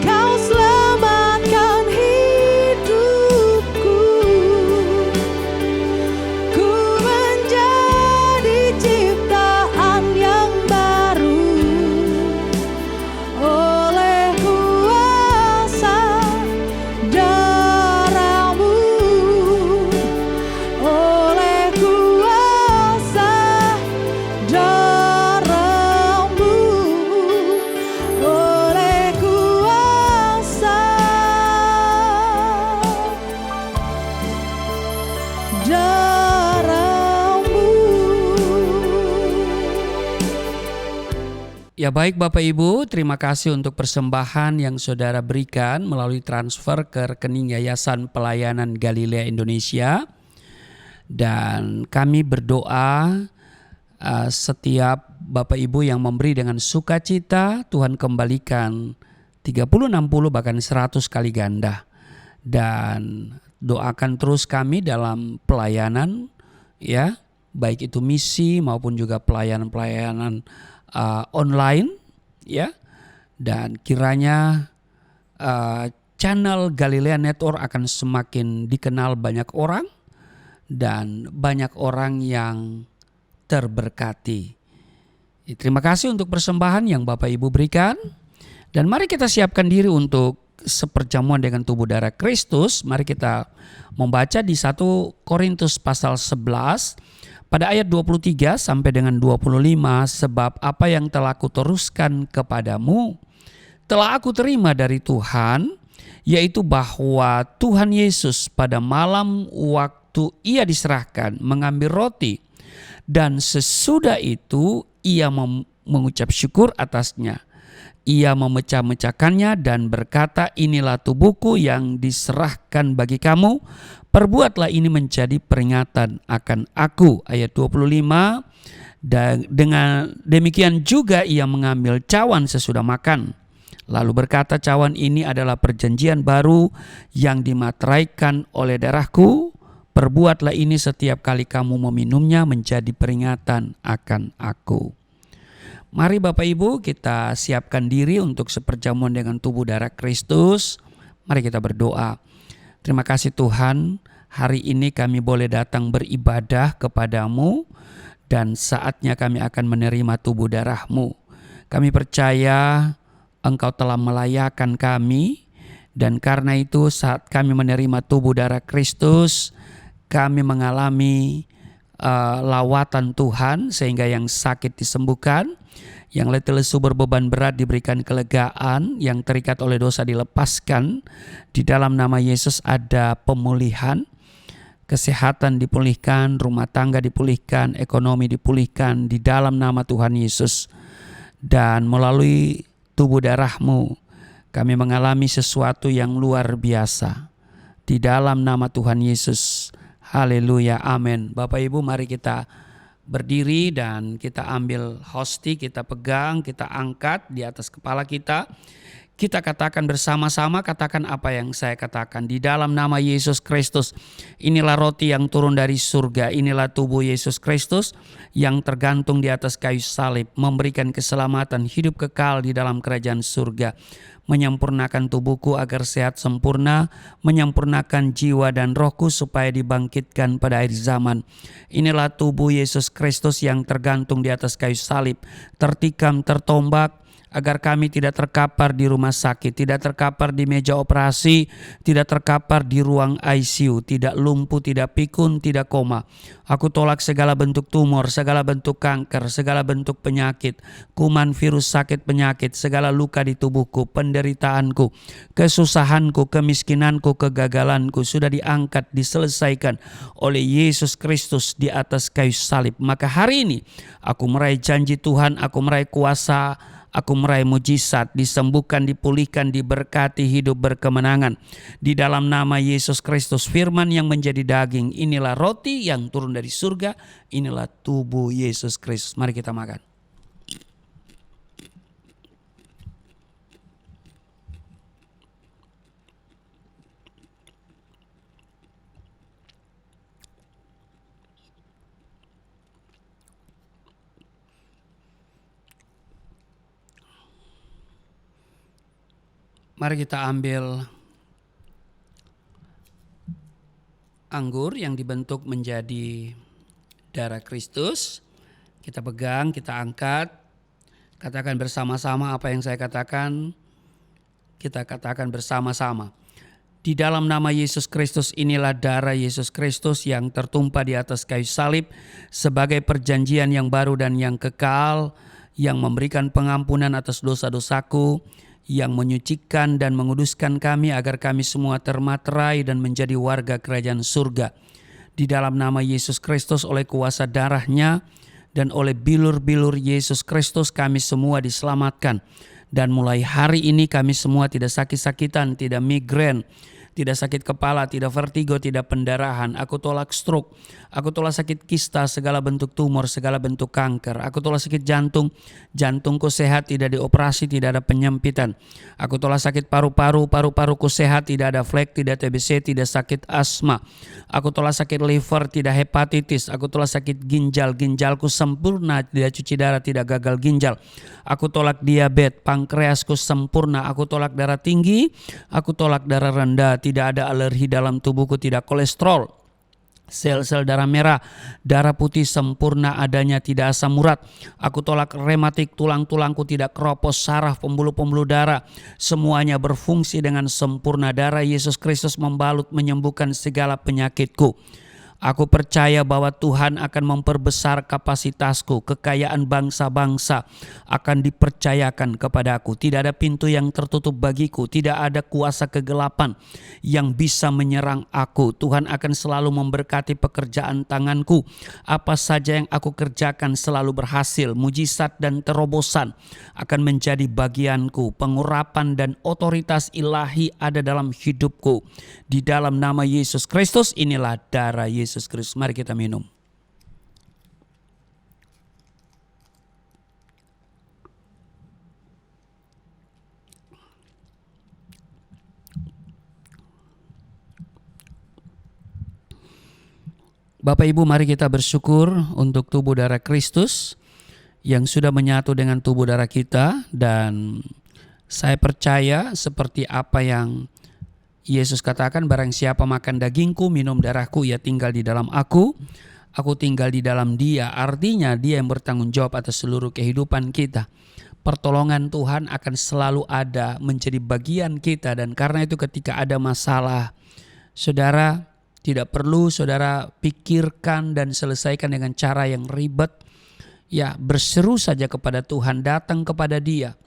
Kau selamatkan hidupku. Ku menjadi ciptaan yang baru oleh kuasa darah-Mu. Ya baik Bapak Ibu, terima kasih untuk persembahan yang saudara berikan melalui transfer ke rekening Yayasan Pelayanan Galilea Indonesia. Dan kami berdoa setiap Bapak Ibu yang memberi dengan sukacita, Tuhan kembalikan 30, 60 bahkan 100 kali ganda. Dan doakan terus kami dalam pelayanan, ya, baik itu misi maupun juga pelayanan-pelayanan online, ya, dan kiranya channel Galilea Network akan semakin dikenal banyak orang dan banyak orang yang terberkati. Terima kasih untuk persembahan yang Bapak Ibu berikan, dan mari kita siapkan diri untuk seperjamuan dengan tubuh darah Kristus. Mari kita membaca di 1 Korintus pasal 11 pada ayat 23 sampai dengan 25, sebab apa yang telah kuteruskan kepadamu telah aku terima dari Tuhan, yaitu bahwa Tuhan Yesus pada malam waktu ia diserahkan mengambil roti, dan sesudah itu ia mengucap syukur atasnya. Ia memecah-mecahkannya dan berkata, inilah tubuhku yang diserahkan bagi kamu. Perbuatlah ini menjadi peringatan akan aku. Ayat 25, dan dengan demikian juga ia mengambil cawan sesudah makan. Lalu berkata, cawan ini adalah perjanjian baru yang dimateraikan oleh darahku. Perbuatlah ini setiap kali kamu meminumnya menjadi peringatan akan aku. Mari Bapak Ibu kita siapkan diri untuk seperjamuan dengan tubuh darah Kristus. Mari kita berdoa. Terima kasih Tuhan, hari ini kami boleh datang beribadah kepadamu dan saatnya kami akan menerima tubuh darah-Mu. Kami percaya Engkau telah melayakan kami, dan karena itu saat kami menerima tubuh darah Kristus, kami mengalami lawatan Tuhan sehingga yang sakit disembuhkan, yang letih lesu berbeban berat diberikan kelegaan, yang terikat oleh dosa dilepaskan. Di dalam nama Yesus ada pemulihan, kesehatan dipulihkan, rumah tangga dipulihkan, ekonomi dipulihkan di dalam nama Tuhan Yesus. Dan melalui tubuh darah-Mu kami mengalami sesuatu yang luar biasa di dalam nama Tuhan Yesus. Haleluya, amin. Bapak Ibu, mari kita berdiri dan kita ambil hosti, kita pegang, kita angkat di atas kepala kita. Kita katakan bersama-sama, katakan apa yang saya katakan. Di dalam nama Yesus Kristus, inilah roti yang turun dari surga. Inilah tubuh Yesus Kristus yang tergantung di atas kayu salib, memberikan keselamatan, hidup kekal di dalam kerajaan surga. Menyempurnakan tubuhku agar sehat sempurna, menyempurnakan jiwa dan rohku supaya dibangkitkan pada akhir zaman. Inilah tubuh Yesus Kristus yang tergantung di atas kayu salib, tertikam, tertombak, agar kami tidak terkapar di rumah sakit, tidak terkapar di meja operasi, tidak terkapar di ruang ICU, tidak lumpuh, tidak pikun, tidak koma. Aku tolak segala bentuk tumor, segala bentuk kanker, segala bentuk penyakit, kuman, virus, sakit, penyakit, segala luka di tubuhku, penderitaanku, kesusahanku, kemiskinanku, kegagalanku sudah diangkat, diselesaikan oleh Yesus Kristus di atas kayu salib. Maka hari ini aku meraih janji Tuhan, aku meraih kuasa, aku meraih mujizat, disembuhkan, dipulihkan, diberkati, hidup berkemenangan. Di dalam nama Yesus Kristus, firman yang menjadi daging, inilah roti yang turun dari surga, inilah tubuh Yesus Kristus. Mari kita makan. Mari kita ambil anggur yang dibentuk menjadi darah Kristus. Kita pegang, kita angkat. Katakan bersama-sama apa yang saya katakan. Kita katakan bersama-sama. Di dalam nama Yesus Kristus, inilah darah Yesus Kristus yang tertumpah di atas kayu salib sebagai perjanjian yang baru dan yang kekal, yang memberikan pengampunan atas dosa-dosaku, yang menyucikan dan menguduskan kami agar kami semua termaterai dan menjadi warga kerajaan surga. Di dalam nama Yesus Kristus oleh kuasa darahnya, dan oleh bilur-bilur Yesus Kristus kami semua diselamatkan. Dan mulai hari ini kami semua tidak sakit-sakitan, tidak migrain, tidak sakit kepala, tidak vertigo, tidak pendarahan. Aku tolak stroke, aku tolak sakit kista, segala bentuk tumor, segala bentuk kanker. Aku tolak sakit jantung, jantungku sehat, tidak dioperasi, tidak ada penyempitan. Aku tolak sakit paru-paru, paru-paruku sehat, tidak ada flek, tidak TBC, tidak sakit asma. Aku tolak sakit liver, tidak hepatitis. Aku tolak sakit ginjal, ginjalku sempurna, tidak cuci darah, tidak gagal ginjal. Aku tolak diabetes, pankreasku sempurna. Aku tolak darah tinggi, aku tolak darah rendah. Tidak ada alergi dalam tubuhku, tidak kolesterol, sel-sel darah merah, darah putih sempurna adanya, tidak asam urat. Aku tolak rematik, tulang-tulangku tidak keropos, saraf, pembuluh-pembuluh darah, semuanya berfungsi dengan sempurna. Darah Yesus Kristus membalut, menyembuhkan segala penyakitku. Aku percaya bahwa Tuhan akan memperbesar kapasitasku. Kekayaan bangsa-bangsa akan dipercayakan kepadaku. Tidak ada pintu yang tertutup bagiku. Tidak ada kuasa kegelapan yang bisa menyerang aku. Tuhan akan selalu memberkati pekerjaan tanganku. Apa saja yang aku kerjakan selalu berhasil. Mujizat dan terobosan akan menjadi bagianku. Pengurapan dan otoritas ilahi ada dalam hidupku. Di dalam nama Yesus Kristus, inilah darah Yesus Kristus. Mari kita minum. Bapak Ibu, mari kita bersyukur untuk tubuh darah Kristus yang sudah menyatu dengan tubuh darah kita. Dan saya percaya seperti apa yang Yesus katakan, barang siapa makan dagingku, minum darahku, ia tinggal di dalam aku tinggal di dalam dia. Artinya dia yang bertanggung jawab atas seluruh kehidupan kita. Pertolongan Tuhan akan selalu ada menjadi bagian kita. Dan karena itu ketika ada masalah, saudara tidak perlu saudara pikirkan dan selesaikan dengan cara yang ribet. Ya, berseru saja kepada Tuhan, datang kepada Dia,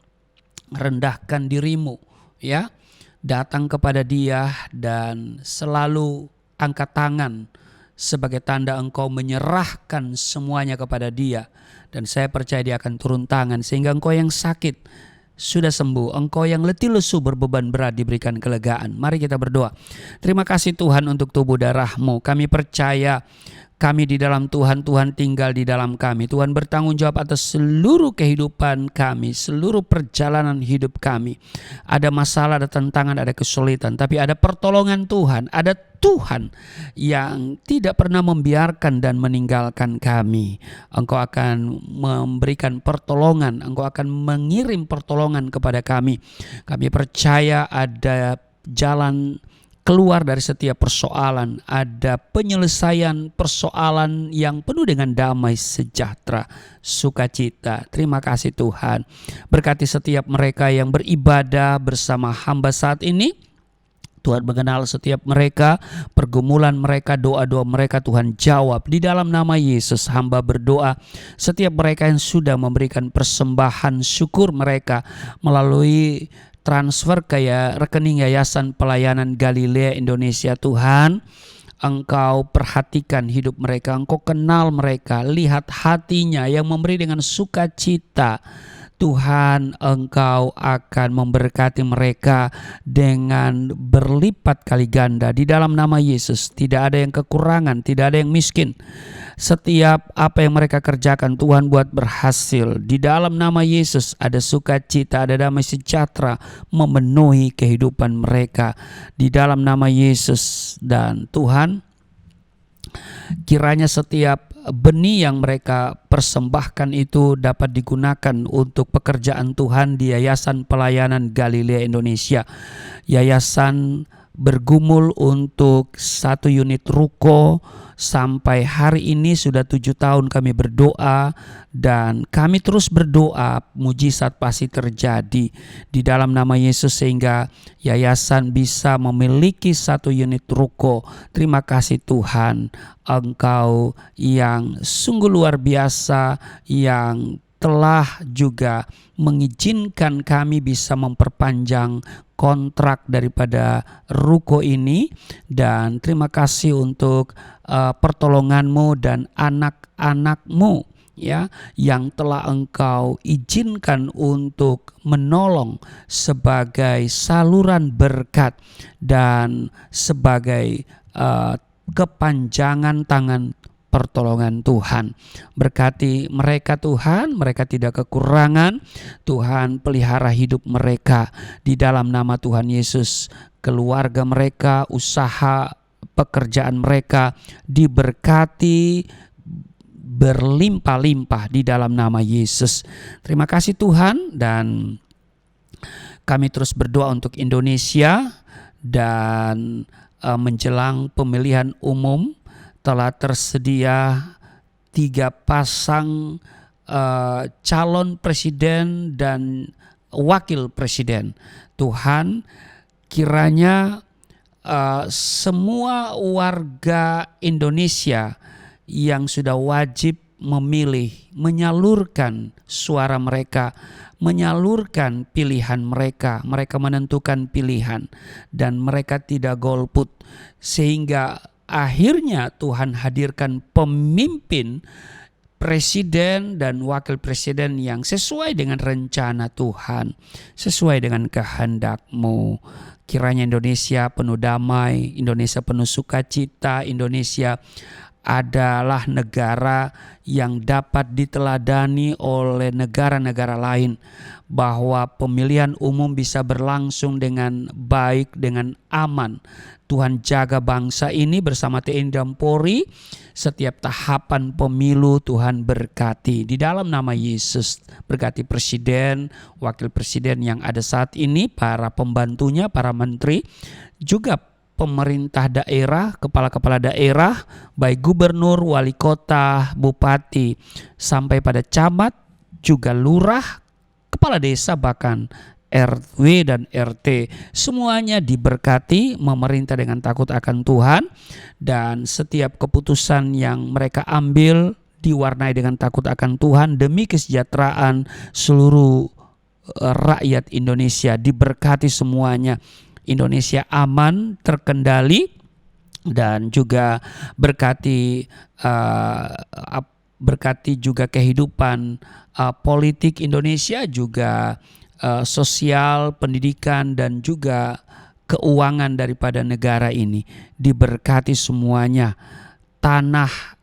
rendahkan dirimu, ya. Datang kepada Dia dan selalu angkat tangan sebagai tanda engkau menyerahkan semuanya kepada Dia. Dan saya percaya Dia akan turun tangan sehingga engkau yang sakit sudah sembuh, engkau yang letih lesu berbeban berat diberikan kelegaan. Mari kita berdoa. Terima kasih Tuhan untuk tubuh darah-Mu. Kami percaya kami di dalam Tuhan, Tuhan tinggal di dalam kami. Tuhan bertanggung jawab atas seluruh kehidupan kami, seluruh perjalanan hidup kami. Ada masalah, ada tantangan, ada kesulitan, tapi ada pertolongan Tuhan. Ada Tuhan yang tidak pernah membiarkan dan meninggalkan kami. Engkau akan memberikan pertolongan, Engkau akan mengirim pertolongan kepada kami. Kami percaya ada jalan keluar dari setiap persoalan, ada penyelesaian persoalan yang penuh dengan damai sejahtera, sukacita. Terima kasih Tuhan. Berkati setiap mereka yang beribadah bersama hamba saat ini. Tuhan mengenal setiap mereka, pergumulan mereka, doa-doa mereka Tuhan jawab. Di dalam nama Yesus hamba berdoa, setiap mereka yang sudah memberikan persembahan syukur mereka melalui transfer ke rekening Yayasan Pelayanan Galilea Indonesia, Tuhan Engkau perhatikan hidup mereka, Engkau kenal mereka, lihat hatinya yang memberi dengan sukacita. Tuhan, Engkau akan memberkati mereka dengan berlipat kali ganda. Di dalam nama Yesus tidak ada yang kekurangan, tidak ada yang miskin. Setiap apa yang mereka kerjakan Tuhan buat berhasil. Di dalam nama Yesus ada sukacita, ada damai sejahtera memenuhi kehidupan mereka. Di dalam nama Yesus. Dan Tuhan, kiranya setiap benih yang mereka persembahkan itu dapat digunakan untuk pekerjaan Tuhan di Yayasan Pelayanan Galilea Indonesia. Yayasan bergumul untuk 1 unit ruko. Sampai hari ini sudah 7 tahun kami berdoa dan kami terus berdoa, mujizat pasti terjadi di dalam nama Yesus sehingga yayasan bisa memiliki 1 unit ruko. Terima kasih Tuhan, Engkau yang sungguh luar biasa, yang telah juga mengizinkan kami bisa memperpanjang kontrak daripada ruko ini. Dan terima kasih untuk pertolongan-Mu dan anak-anak-Mu ya, yang telah Engkau izinkan untuk menolong sebagai saluran berkat dan sebagai kepanjangan tangan pertolongan Tuhan. Berkati mereka Tuhan, mereka tidak kekurangan. Tuhan pelihara hidup mereka di dalam nama Tuhan Yesus. Keluarga mereka, usaha, pekerjaan mereka diberkati berlimpah-limpah di dalam nama Yesus. Terima kasih Tuhan, dan kami terus berdoa untuk Indonesia, dan menjelang pemilihan umum telah tersedia 3 pasang calon presiden dan wakil presiden. Tuhan, kiranya semua warga Indonesia yang sudah wajib memilih, menyalurkan suara mereka, menyalurkan pilihan mereka. Mereka menentukan pilihan dan mereka tidak golput, sehingga akhirnya Tuhan hadirkan pemimpin, presiden dan wakil presiden yang sesuai dengan rencana Tuhan, sesuai dengan kehendak-Mu. Kiranya Indonesia penuh damai, Indonesia penuh sukacita, Indonesia adalah negara yang dapat diteladani oleh negara-negara lain, bahwa pemilihan umum bisa berlangsung dengan baik, dengan aman. Tuhan jaga bangsa ini bersama TNI dan Polri. Setiap tahapan pemilu Tuhan berkati di dalam nama Yesus. Berkati presiden, wakil presiden yang ada saat ini, para pembantunya, para menteri, juga pemerintah daerah, kepala-kepala daerah, baik gubernur, wali kota, bupati, sampai pada camat, juga lurah, kepala desa, bahkan RW dan RT. Semuanya diberkati, memerintah dengan takut akan Tuhan, dan setiap keputusan yang mereka ambil diwarnai dengan takut akan Tuhan demi kesejahteraan seluruh rakyat Indonesia. Diberkati semuanya. Indonesia aman, terkendali, dan juga berkati juga kehidupan politik Indonesia, juga sosial, pendidikan, dan juga keuangan daripada negara ini. Diberkati semuanya. Tanah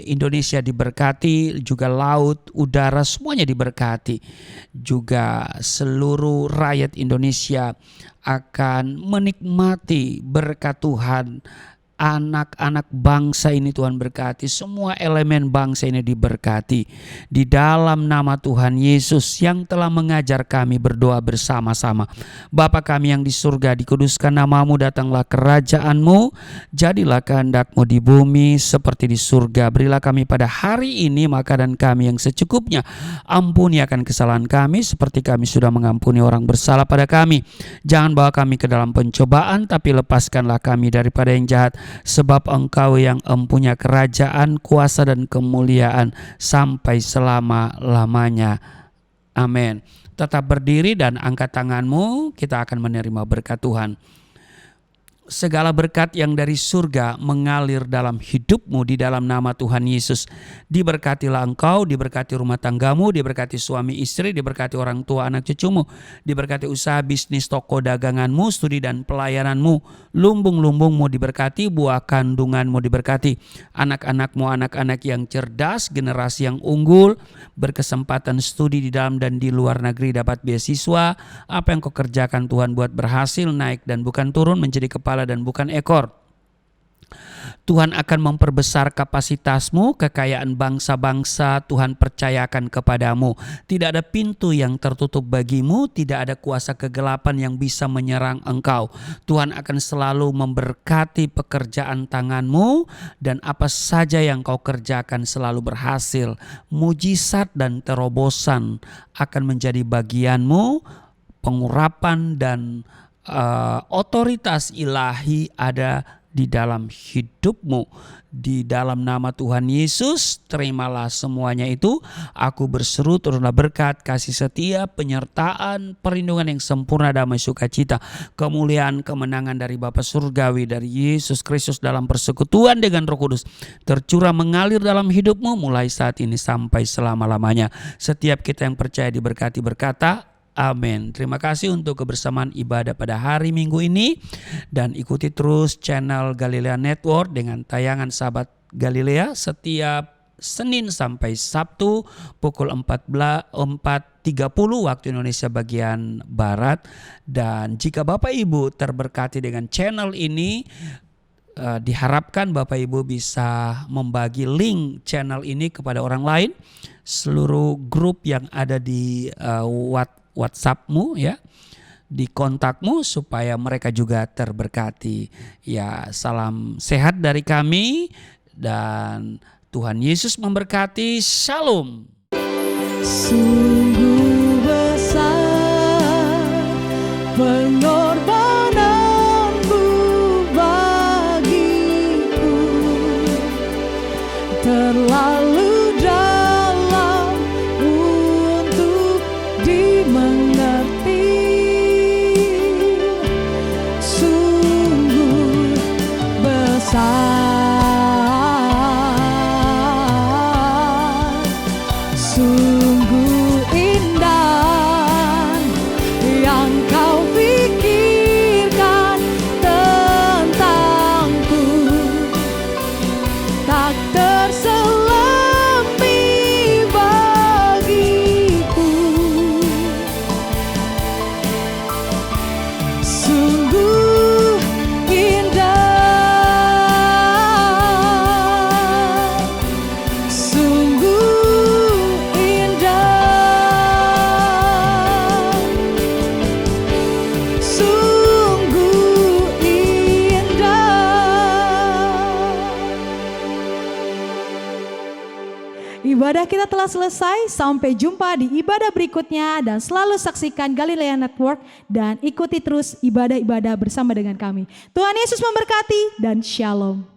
Indonesia diberkati, juga laut, udara, semuanya diberkati. Juga seluruh rakyat Indonesia akan menikmati berkat Tuhan. Anak-anak bangsa ini Tuhan berkati, semua elemen bangsa ini diberkati. Di dalam nama Tuhan Yesus yang telah mengajar kami berdoa bersama-sama. Bapa kami yang di surga, dikuduskan namamu, datanglah kerajaan-Mu, jadilah kehendak-Mu di bumi seperti di surga. Berilah kami pada hari ini makanan kami yang secukupnya. Ampuni akan kesalahan kami seperti kami sudah mengampuni orang bersalah pada kami. Jangan bawa kami ke dalam pencobaan, tapi lepaskanlah kami daripada yang jahat. Sebab Engkau yang empunya kerajaan, kuasa, dan kemuliaan sampai selama-lamanya. Amin. Tetap berdiri dan angkat tanganmu, kita akan menerima berkat Tuhan. Segala berkat yang dari surga mengalir dalam hidupmu di dalam nama Tuhan Yesus. Diberkatilah engkau, diberkati rumah tanggamu, diberkati suami istri, diberkati orang tua anak cucumu, diberkati usaha bisnis toko daganganmu, studi dan pelayananmu, lumbung-lumbungmu diberkati, buah kandunganmu diberkati, anak-anakmu anak-anak yang cerdas, generasi yang unggul, berkesempatan studi di dalam dan di luar negeri, dapat beasiswa. Apa yang kau kerjakan Tuhan buat berhasil, naik dan bukan turun, menjadi kepala dan bukan ekor. Tuhan akan memperbesar kapasitasmu, kekayaan bangsa-bangsa Tuhan percayakan kepadamu. Tidak ada pintu yang tertutup bagimu, tidak ada kuasa kegelapan yang bisa menyerang engkau. Tuhan akan selalu memberkati pekerjaan tanganmu, dan apa saja yang kau kerjakan selalu berhasil. Mujizat dan terobosan akan menjadi bagianmu, pengurapan dan otoritas ilahi ada di dalam hidupmu. Di dalam nama Tuhan Yesus, terimalah semuanya itu. Aku berseru turunlah berkat, kasih setia, penyertaan, perlindungan yang sempurna, damai, sukacita, kemuliaan, kemenangan dari Bapa Surgawi, dari Yesus Kristus dalam persekutuan dengan Roh Kudus, tercurah mengalir dalam hidupmu mulai saat ini sampai selama-lamanya. Setiap kita yang percaya diberkati berkata, amin. Terima kasih untuk kebersamaan ibadah pada hari Minggu ini. Dan ikuti terus channel Galilea Network dengan tayangan Sahabat Galilea setiap Senin sampai Sabtu pukul 4.30 waktu Indonesia bagian Barat. Dan jika Bapak Ibu terberkati dengan channel ini, diharapkan Bapak Ibu bisa membagi link channel ini kepada orang lain. Seluruh grup yang ada di WhatsAppmu ya, di kontakmu, supaya mereka juga terberkati. Ya, salam sehat dari kami dan Tuhan Yesus memberkati. Shalom. Sungguh besar pengorbananmu bagiku, terlalu dalam untuk dimengerti. Sungguh besar, sungguh indah yang kau pikirkan tentangku, tak terselami bagiku. Sungguh indah, sungguh indah, sungguh indah. Ibadah kita telah selesai. Sampai jumpa di ibadah berikutnya, dan selalu saksikan Galilea Network dan ikuti terus ibadah-ibadah bersama dengan kami. Tuhan Yesus memberkati dan shalom.